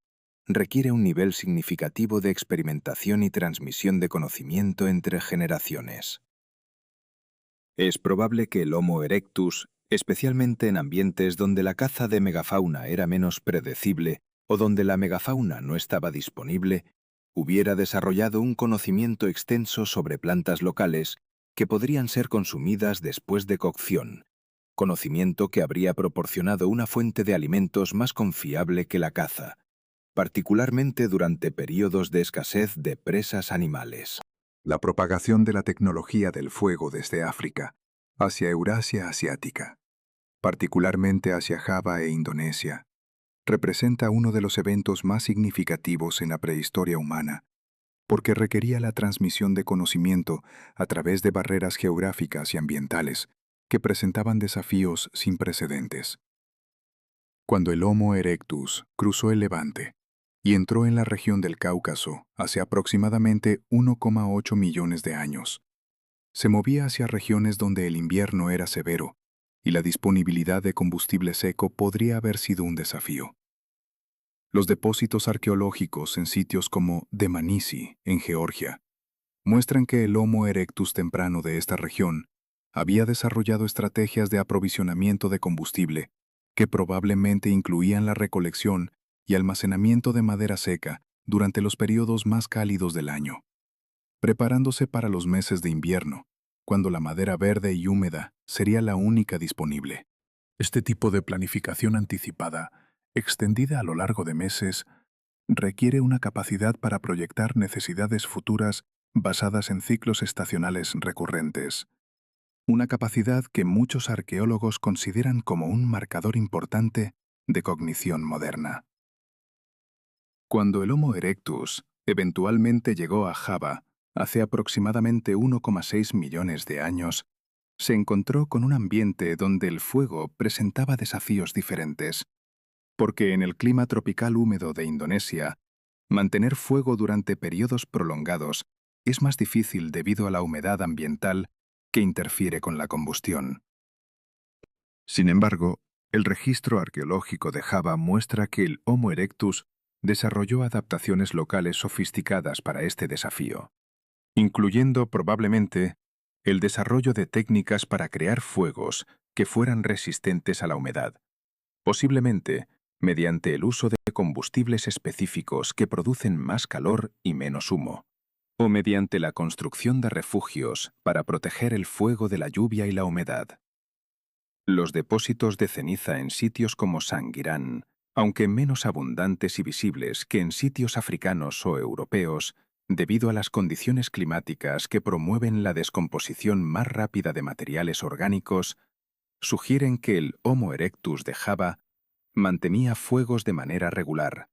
requiere un nivel significativo de experimentación y transmisión de conocimiento entre generaciones. Es probable que el Homo erectus, especialmente en ambientes donde la caza de megafauna era menos predecible o donde la megafauna no estaba disponible, hubiera desarrollado un conocimiento extenso sobre plantas locales que podrían ser consumidas después de cocción, conocimiento que habría proporcionado una fuente de alimentos más confiable que la caza, particularmente durante periodos de escasez de presas animales. La propagación de la tecnología del fuego desde África hacia Eurasia asiática, particularmente hacia Java e Indonesia, representa uno de los eventos más significativos en la prehistoria humana, porque requería la transmisión de conocimiento a través de barreras geográficas y ambientales que presentaban desafíos sin precedentes. Cuando el Homo erectus cruzó el Levante y entró en la región del Cáucaso hace aproximadamente 1,8 millones de años, se movía hacia regiones donde el invierno era severo y la disponibilidad de combustible seco podría haber sido un desafío. Los depósitos arqueológicos en sitios como Dmanisi, en Georgia, muestran que el Homo erectus temprano de esta región había desarrollado estrategias de aprovisionamiento de combustible que probablemente incluían la recolección y almacenamiento de madera seca durante los periodos más cálidos del año, preparándose para los meses de invierno, cuando la madera verde y húmeda sería la única disponible. Este tipo de planificación anticipada, extendida a lo largo de meses, requiere una capacidad para proyectar necesidades futuras basadas en ciclos estacionales recurrentes. Una capacidad que muchos arqueólogos consideran como un marcador importante de cognición moderna. Cuando el Homo erectus eventualmente llegó a Java, hace aproximadamente 1,6 millones de años, se encontró con un ambiente donde el fuego presentaba desafíos diferentes, porque en el clima tropical húmedo de Indonesia, mantener fuego durante periodos prolongados es más difícil debido a la humedad ambiental que interfiere con la combustión. Sin embargo, el registro arqueológico de Java muestra que el Homo erectus desarrolló adaptaciones locales sofisticadas para este desafío, incluyendo probablemente el desarrollo de técnicas para crear fuegos que fueran resistentes a la humedad, posiblemente mediante el uso de combustibles específicos que producen más calor y menos humo, o mediante la construcción de refugios para proteger el fuego de la lluvia y la humedad. Los depósitos de ceniza en sitios como Sangiran, aunque menos abundantes y visibles que en sitios africanos o europeos, debido a las condiciones climáticas que promueven la descomposición más rápida de materiales orgánicos, sugieren que el Homo erectus de Java mantenía fuegos de manera regular,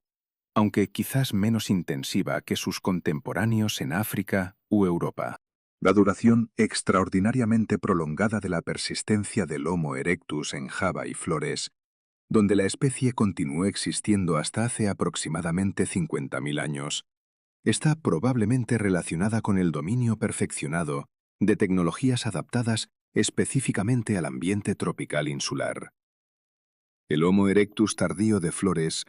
aunque quizás menos intensiva que sus contemporáneos en África u Europa. La duración extraordinariamente prolongada de la persistencia del Homo erectus en Java y Flores, donde la especie continuó existiendo hasta hace aproximadamente 50.000 años, está probablemente relacionada con el dominio perfeccionado de tecnologías adaptadas específicamente al ambiente tropical insular. El Homo erectus tardío de Flores,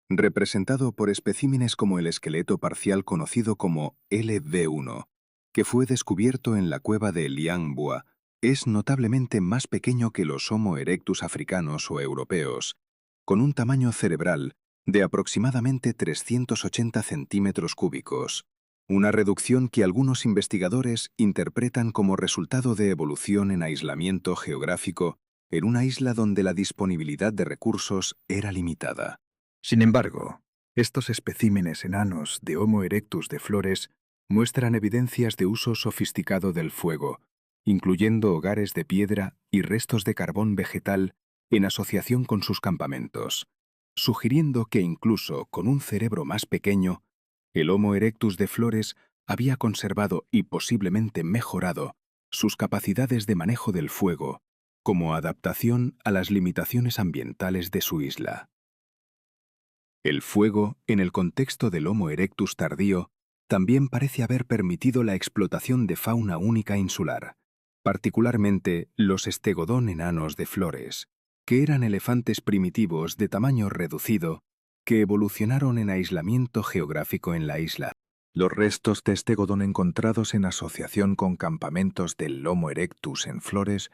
representado por especímenes como el esqueleto parcial conocido como LV1, que fue descubierto en la cueva de Liangbua, es notablemente más pequeño que los Homo erectus africanos o europeos, con un tamaño cerebral de aproximadamente 380 centímetros cúbicos, una reducción que algunos investigadores interpretan como resultado de evolución en aislamiento geográfico en una isla donde la disponibilidad de recursos era limitada. Sin embargo, estos especímenes enanos de Homo erectus de Flores muestran evidencias de uso sofisticado del fuego, incluyendo hogares de piedra y restos de carbón vegetal en asociación con sus campamentos, sugiriendo que incluso con un cerebro más pequeño, el Homo erectus de Flores había conservado y posiblemente mejorado sus capacidades de manejo del fuego como adaptación a las limitaciones ambientales de su isla. El fuego, en el contexto del Homo erectus tardío, también parece haber permitido la explotación de fauna única insular, particularmente los estegodón enanos de Flores, que eran elefantes primitivos de tamaño reducido que evolucionaron en aislamiento geográfico en la isla. Los restos de Stegodon encontrados en asociación con campamentos del Homo erectus en Flores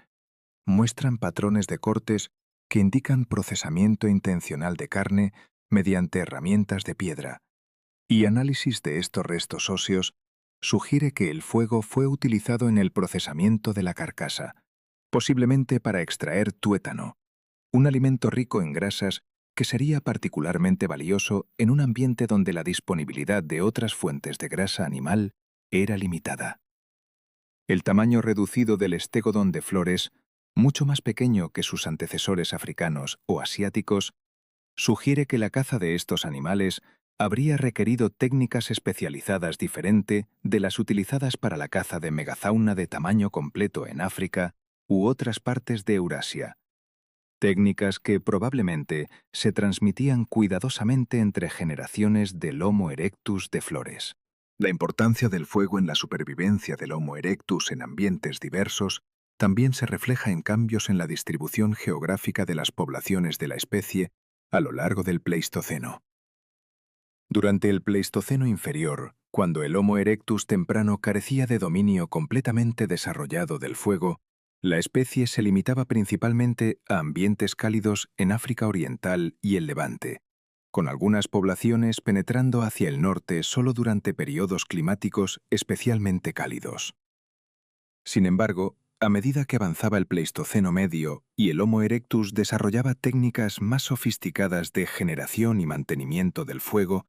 muestran patrones de cortes que indican procesamiento intencional de carne mediante herramientas de piedra, y análisis de estos restos óseos sugiere que el fuego fue utilizado en el procesamiento de la carcasa, posiblemente para extraer tuétano, un alimento rico en grasas que sería particularmente valioso en un ambiente donde la disponibilidad de otras fuentes de grasa animal era limitada. El tamaño reducido del Stegodon de Flores, mucho más pequeño que sus antecesores africanos o asiáticos, sugiere que la caza de estos animales habría requerido técnicas especializadas diferente de las utilizadas para la caza de megafauna de tamaño completo en África u otras partes de Eurasia. Técnicas que probablemente se transmitían cuidadosamente entre generaciones del Homo erectus de Flores. La importancia del fuego en la supervivencia del Homo erectus en ambientes diversos también se refleja en cambios en la distribución geográfica de las poblaciones de la especie a lo largo del Pleistoceno. Durante el Pleistoceno inferior, cuando el Homo erectus temprano carecía de dominio completamente desarrollado del fuego, la especie se limitaba principalmente a ambientes cálidos en África Oriental y el Levante, con algunas poblaciones penetrando hacia el norte solo durante periodos climáticos especialmente cálidos. Sin embargo, a medida que avanzaba el Pleistoceno medio y el Homo erectus desarrollaba técnicas más sofisticadas de generación y mantenimiento del fuego,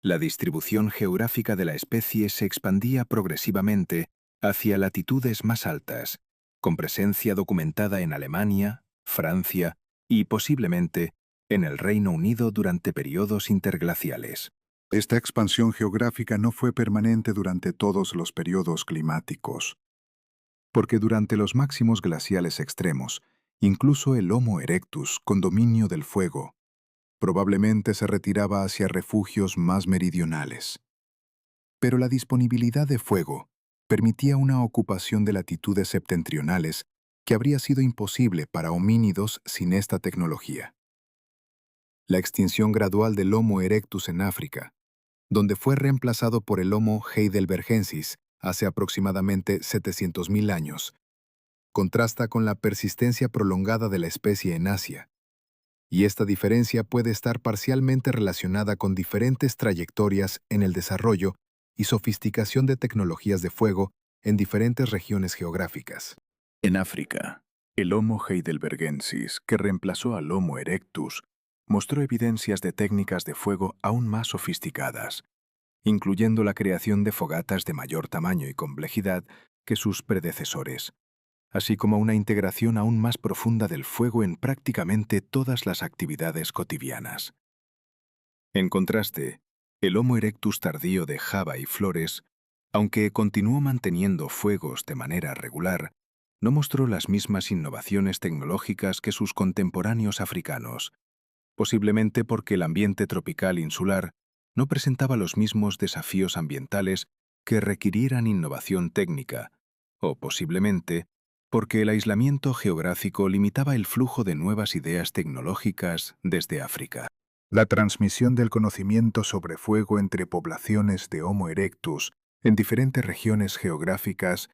la distribución geográfica de la especie se expandía progresivamente hacia latitudes más altas, con presencia documentada en Alemania, Francia y posiblemente en el Reino Unido durante periodos interglaciales. Esta expansión geográfica no fue permanente durante todos los periodos climáticos, porque durante los máximos glaciales extremos, incluso el Homo erectus, con dominio del fuego, probablemente se retiraba hacia refugios más meridionales. Pero la disponibilidad de fuego permitía una ocupación de latitudes septentrionales que habría sido imposible para homínidos sin esta tecnología. La extinción gradual del Homo erectus en África, donde fue reemplazado por el Homo heidelbergensis hace aproximadamente 700.000 años, contrasta con la persistencia prolongada de la especie en Asia, y esta diferencia puede estar parcialmente relacionada con diferentes trayectorias en el desarrollo y sofisticación de tecnologías de fuego en diferentes regiones geográficas. En África, el Homo heidelbergensis, que reemplazó al Homo erectus, mostró evidencias de técnicas de fuego aún más sofisticadas, incluyendo la creación de fogatas de mayor tamaño y complejidad que sus predecesores, así como una integración aún más profunda del fuego en prácticamente todas las actividades cotidianas. En contraste, el Homo erectus tardío de Java y Flores, aunque continuó manteniendo fuegos de manera regular, no mostró las mismas innovaciones tecnológicas que sus contemporáneos africanos, posiblemente porque el ambiente tropical insular no presentaba los mismos desafíos ambientales que requirieran innovación técnica, o posiblemente porque el aislamiento geográfico limitaba el flujo de nuevas ideas tecnológicas desde África. La transmisión del conocimiento sobre fuego entre poblaciones de Homo erectus en diferentes regiones geográficas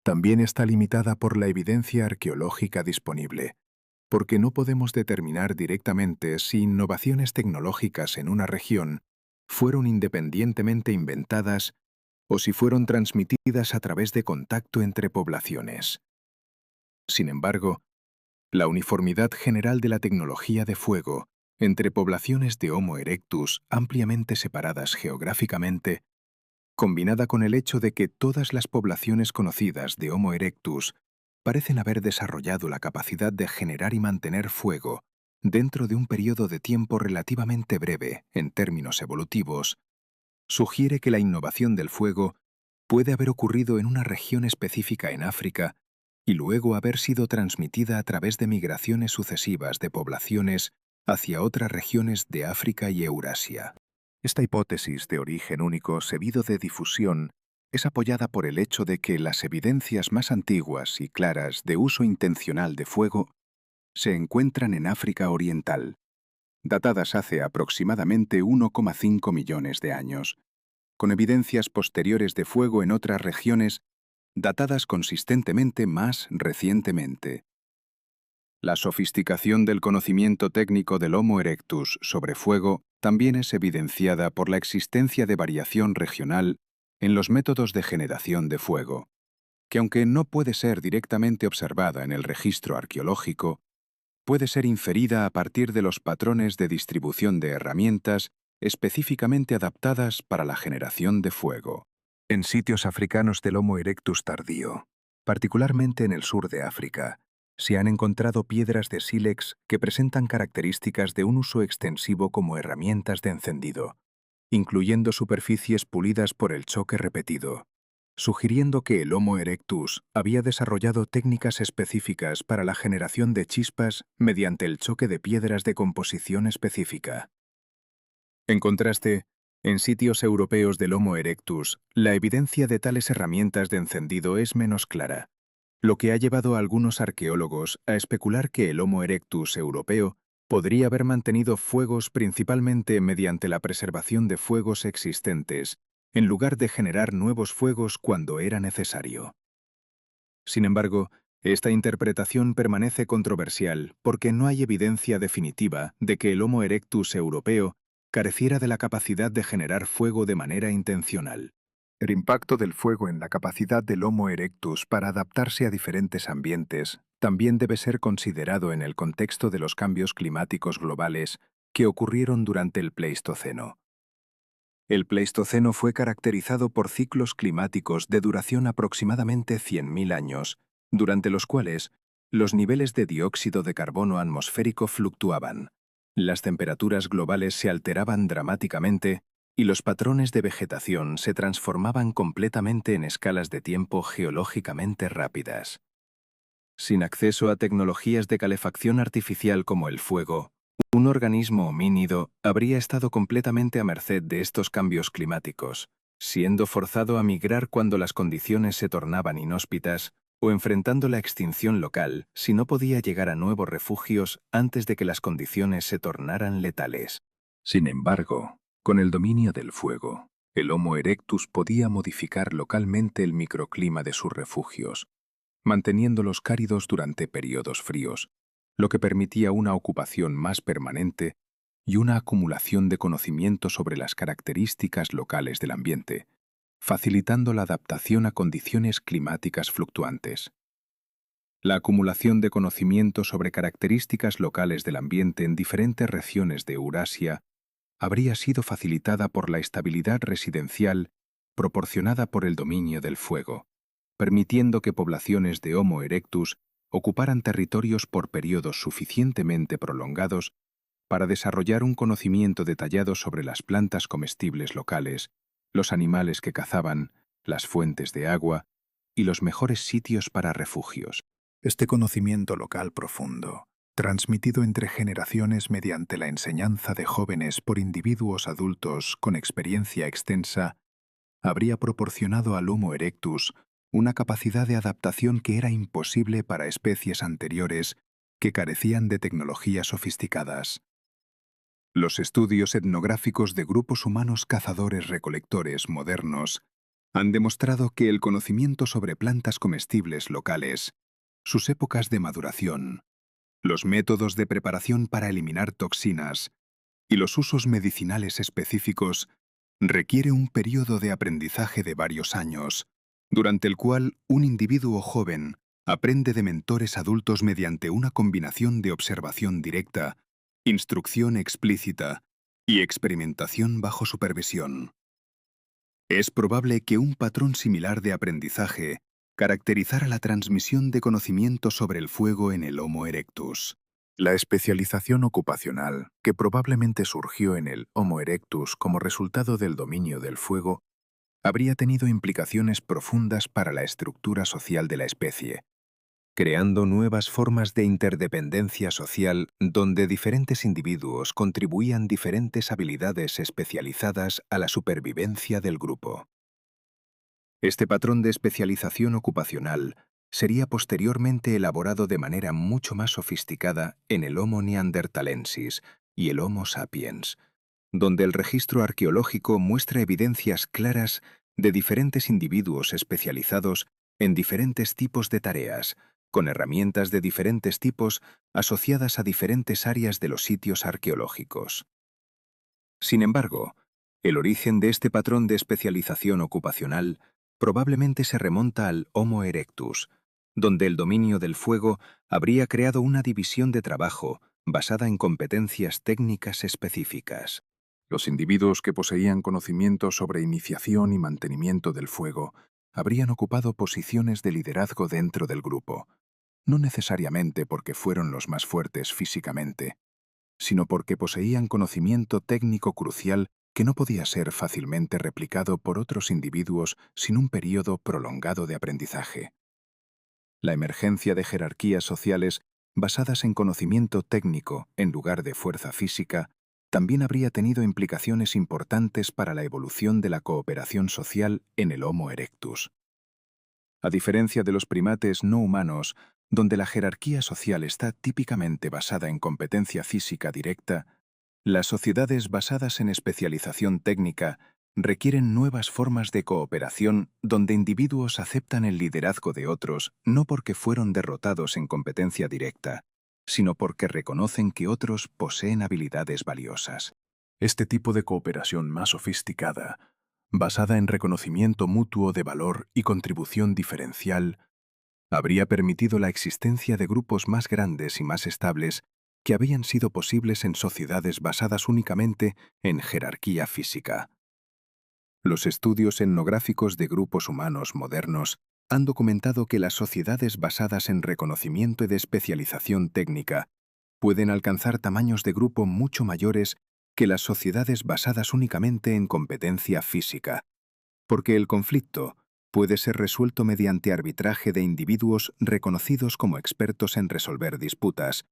también está limitada por la evidencia arqueológica disponible, porque no podemos determinar directamente si innovaciones tecnológicas en una región fueron independientemente inventadas o si fueron transmitidas a través de contacto entre poblaciones. Sin embargo, la uniformidad general de la tecnología de fuego entre poblaciones de Homo erectus ampliamente separadas geográficamente, combinada con el hecho de que todas las poblaciones conocidas de Homo erectus parecen haber desarrollado la capacidad de generar y mantener fuego dentro de un periodo de tiempo relativamente breve en términos evolutivos, sugiere que la innovación del fuego puede haber ocurrido en una región específica en África y luego haber sido transmitida a través de migraciones sucesivas de poblaciones hacia otras regiones de África y Eurasia. Esta hipótesis de origen único seguido de difusión es apoyada por el hecho de que las evidencias más antiguas y claras de uso intencional de fuego se encuentran en África Oriental, datadas hace aproximadamente 1,5 millones de años, con evidencias posteriores de fuego en otras regiones datadas consistentemente más recientemente. La sofisticación del conocimiento técnico del Homo erectus sobre fuego también es evidenciada por la existencia de variación regional en los métodos de generación de fuego, que aunque no puede ser directamente observada en el registro arqueológico, puede ser inferida a partir de los patrones de distribución de herramientas específicamente adaptadas para la generación de fuego. En sitios africanos del Homo erectus tardío, particularmente en el sur de África, se han encontrado piedras de sílex que presentan características de un uso extensivo como herramientas de encendido, incluyendo superficies pulidas por el choque repetido, sugiriendo que el Homo erectus había desarrollado técnicas específicas para la generación de chispas mediante el choque de piedras de composición específica. En contraste, en sitios europeos del Homo erectus, la evidencia de tales herramientas de encendido es menos clara, lo que ha llevado a algunos arqueólogos a especular que el Homo erectus europeo podría haber mantenido fuegos principalmente mediante la preservación de fuegos existentes, en lugar de generar nuevos fuegos cuando era necesario. Sin embargo, esta interpretación permanece controversial porque no hay evidencia definitiva de que el Homo erectus europeo careciera de la capacidad de generar fuego de manera intencional. El impacto del fuego en la capacidad del Homo erectus para adaptarse a diferentes ambientes también debe ser considerado en el contexto de los cambios climáticos globales que ocurrieron durante el Pleistoceno. El Pleistoceno fue caracterizado por ciclos climáticos de duración aproximadamente 100.000 años, durante los cuales los niveles de dióxido de carbono atmosférico fluctuaban, las temperaturas globales se alteraban dramáticamente y los patrones de vegetación se transformaban completamente en escalas de tiempo geológicamente rápidas. Sin acceso a tecnologías de calefacción artificial como el fuego, un organismo homínido habría estado completamente a merced de estos cambios climáticos, siendo forzado a migrar cuando las condiciones se tornaban inhóspitas o enfrentando la extinción local si no podía llegar a nuevos refugios antes de que las condiciones se tornaran letales. Sin embargo, con el dominio del fuego, el Homo erectus podía modificar localmente el microclima de sus refugios, manteniéndolos cálidos durante periodos fríos, lo que permitía una ocupación más permanente y una acumulación de conocimiento sobre las características locales del ambiente, facilitando la adaptación a condiciones climáticas fluctuantes. La acumulación de conocimiento sobre características locales del ambiente en diferentes regiones de Eurasia habría sido facilitada por la estabilidad residencial proporcionada por el dominio del fuego, permitiendo que poblaciones de Homo erectus ocuparan territorios por periodos suficientemente prolongados para desarrollar un conocimiento detallado sobre las plantas comestibles locales, los animales que cazaban, las fuentes de agua y los mejores sitios para refugios. Este conocimiento local profundo, transmitido entre generaciones mediante la enseñanza de jóvenes por individuos adultos con experiencia extensa, habría proporcionado al Homo erectus una capacidad de adaptación que era imposible para especies anteriores que carecían de tecnologías sofisticadas. Los estudios etnográficos de grupos humanos cazadores-recolectores modernos han demostrado que el conocimiento sobre plantas comestibles locales, sus épocas de maduración, los métodos de preparación para eliminar toxinas y los usos medicinales específicos requiere un periodo de aprendizaje de varios años, durante el cual un individuo joven aprende de mentores adultos mediante una combinación de observación directa, instrucción explícita y experimentación bajo supervisión. Es probable que un patrón similar de aprendizaje caracterizara la transmisión de conocimiento sobre el fuego en el Homo erectus. La especialización ocupacional, que probablemente surgió en el Homo erectus como resultado del dominio del fuego, habría tenido implicaciones profundas para la estructura social de la especie, creando nuevas formas de interdependencia social donde diferentes individuos contribuían diferentes habilidades especializadas a la supervivencia del grupo. Este patrón de especialización ocupacional sería posteriormente elaborado de manera mucho más sofisticada en el Homo neanderthalensis y el Homo sapiens, donde el registro arqueológico muestra evidencias claras de diferentes individuos especializados en diferentes tipos de tareas, con herramientas de diferentes tipos asociadas a diferentes áreas de los sitios arqueológicos. Sin embargo, el origen de este patrón de especialización ocupacional probablemente se remonta al Homo erectus, donde el dominio del fuego habría creado una división de trabajo basada en competencias técnicas específicas. Los individuos que poseían conocimientos sobre iniciación y mantenimiento del fuego habrían ocupado posiciones de liderazgo dentro del grupo, no necesariamente porque fueron los más fuertes físicamente, sino porque poseían conocimiento técnico crucial que no podía ser fácilmente replicado por otros individuos sin un período prolongado de aprendizaje. La emergencia de jerarquías sociales basadas en conocimiento técnico en lugar de fuerza física también habría tenido implicaciones importantes para la evolución de la cooperación social en el Homo erectus. A diferencia de los primates no humanos, donde la jerarquía social está típicamente basada en competencia física directa, las sociedades basadas en especialización técnica requieren nuevas formas de cooperación donde individuos aceptan el liderazgo de otros no porque fueron derrotados en competencia directa, sino porque reconocen que otros poseen habilidades valiosas. Este tipo de cooperación más sofisticada, basada en reconocimiento mutuo de valor y contribución diferencial, habría permitido la existencia de grupos más grandes y más estables que habían sido posibles en sociedades basadas únicamente en jerarquía física. Los estudios etnográficos de grupos humanos modernos han documentado que las sociedades basadas en reconocimiento y de especialización técnica pueden alcanzar tamaños de grupo mucho mayores que las sociedades basadas únicamente en competencia física, porque el conflicto puede ser resuelto mediante arbitraje de individuos reconocidos como expertos en resolver disputas,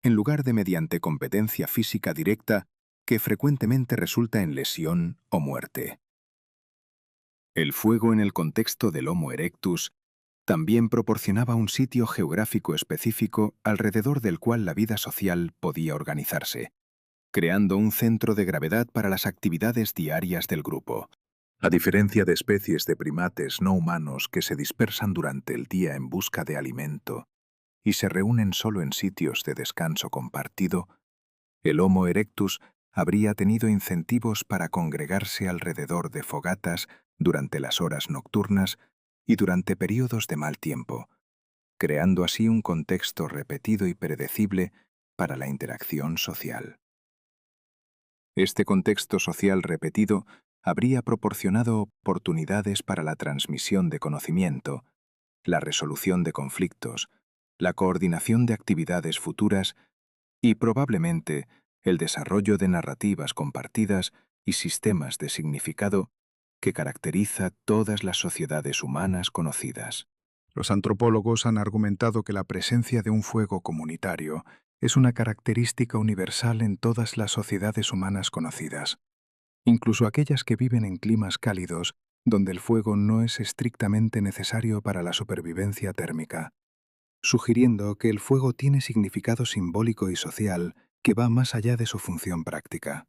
en lugar de mediante competencia física directa que frecuentemente resulta en lesión o muerte. El fuego en el contexto del Homo erectus también proporcionaba un sitio geográfico específico alrededor del cual la vida social podía organizarse, creando un centro de gravedad para las actividades diarias del grupo. A diferencia de especies de primates no humanos que se dispersan durante el día en busca de alimento y se reúnen solo en sitios de descanso compartido, el Homo erectus habría tenido incentivos para congregarse alrededor de fogatas durante las horas nocturnas y durante periodos de mal tiempo, creando así un contexto repetido y predecible para la interacción social. Este contexto social repetido habría proporcionado oportunidades para la transmisión de conocimiento, la resolución de conflictos, la coordinación de actividades futuras y probablemente el desarrollo de narrativas compartidas y sistemas de significado que caracteriza todas las sociedades humanas conocidas. Los antropólogos han argumentado que la presencia de un fuego comunitario es una característica universal en todas las sociedades humanas conocidas, incluso aquellas que viven en climas cálidos, donde el fuego no es estrictamente necesario para la supervivencia térmica, sugiriendo que el fuego tiene significado simbólico y social que va más allá de su función práctica.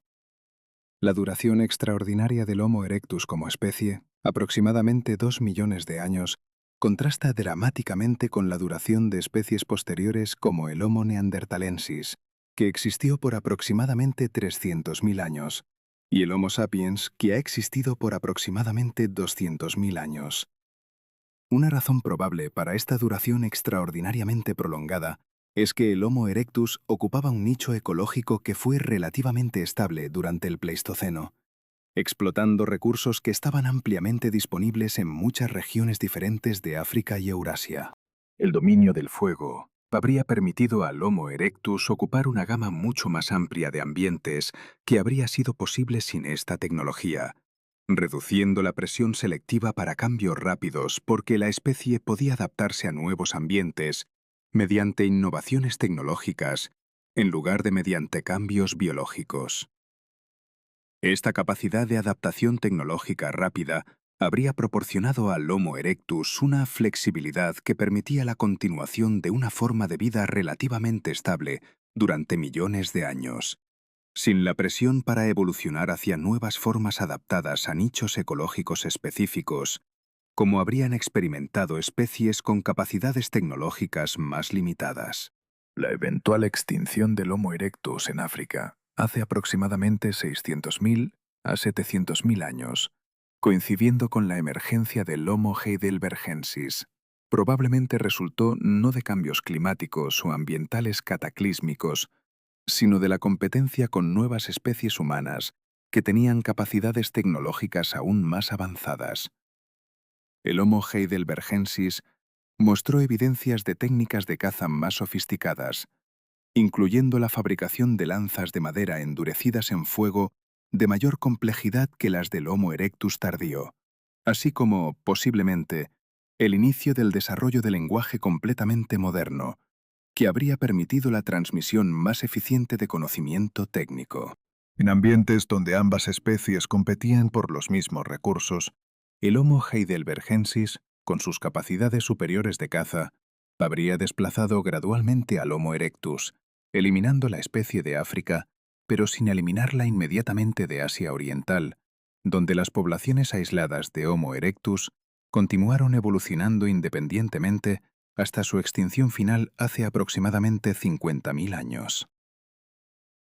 La duración extraordinaria del Homo erectus como especie, aproximadamente 2 millones de años, contrasta dramáticamente con la duración de especies posteriores como el Homo neanderthalensis, que existió por aproximadamente 300.000 años, y el Homo sapiens, que ha existido por aproximadamente 200.000 años. Una razón probable para esta duración extraordinariamente prolongada es que el Homo erectus ocupaba un nicho ecológico que fue relativamente estable durante el Pleistoceno, explotando recursos que estaban ampliamente disponibles en muchas regiones diferentes de África y Eurasia. El dominio del fuego habría permitido al Homo erectus ocupar una gama mucho más amplia de ambientes que habría sido posible sin esta tecnología, reduciendo la presión selectiva para cambios rápidos porque la especie podía adaptarse a nuevos ambientes mediante innovaciones tecnológicas en lugar de mediante cambios biológicos. Esta capacidad de adaptación tecnológica rápida habría proporcionado al Homo erectus una flexibilidad que permitía la continuación de una forma de vida relativamente estable durante millones de años, sin la presión para evolucionar hacia nuevas formas adaptadas a nichos ecológicos específicos, como habrían experimentado especies con capacidades tecnológicas más limitadas. La eventual extinción del Homo erectus en África hace aproximadamente 600.000 a 700.000 años, coincidiendo con la emergencia del Homo heidelbergensis, probablemente resultó no de cambios climáticos o ambientales cataclísmicos, sino de la competencia con nuevas especies humanas que tenían capacidades tecnológicas aún más avanzadas. El Homo heidelbergensis mostró evidencias de técnicas de caza más sofisticadas, incluyendo la fabricación de lanzas de madera endurecidas en fuego de mayor complejidad que las del Homo erectus tardío, así como, posiblemente, el inicio del desarrollo de lenguaje completamente moderno, que habría permitido la transmisión más eficiente de conocimiento técnico. En ambientes donde ambas especies competían por los mismos recursos, el Homo heidelbergensis, con sus capacidades superiores de caza, habría desplazado gradualmente al Homo erectus, eliminando la especie de África, pero sin eliminarla inmediatamente de Asia Oriental, donde las poblaciones aisladas de Homo erectus continuaron evolucionando independientemente hasta su extinción final hace aproximadamente 50.000 años.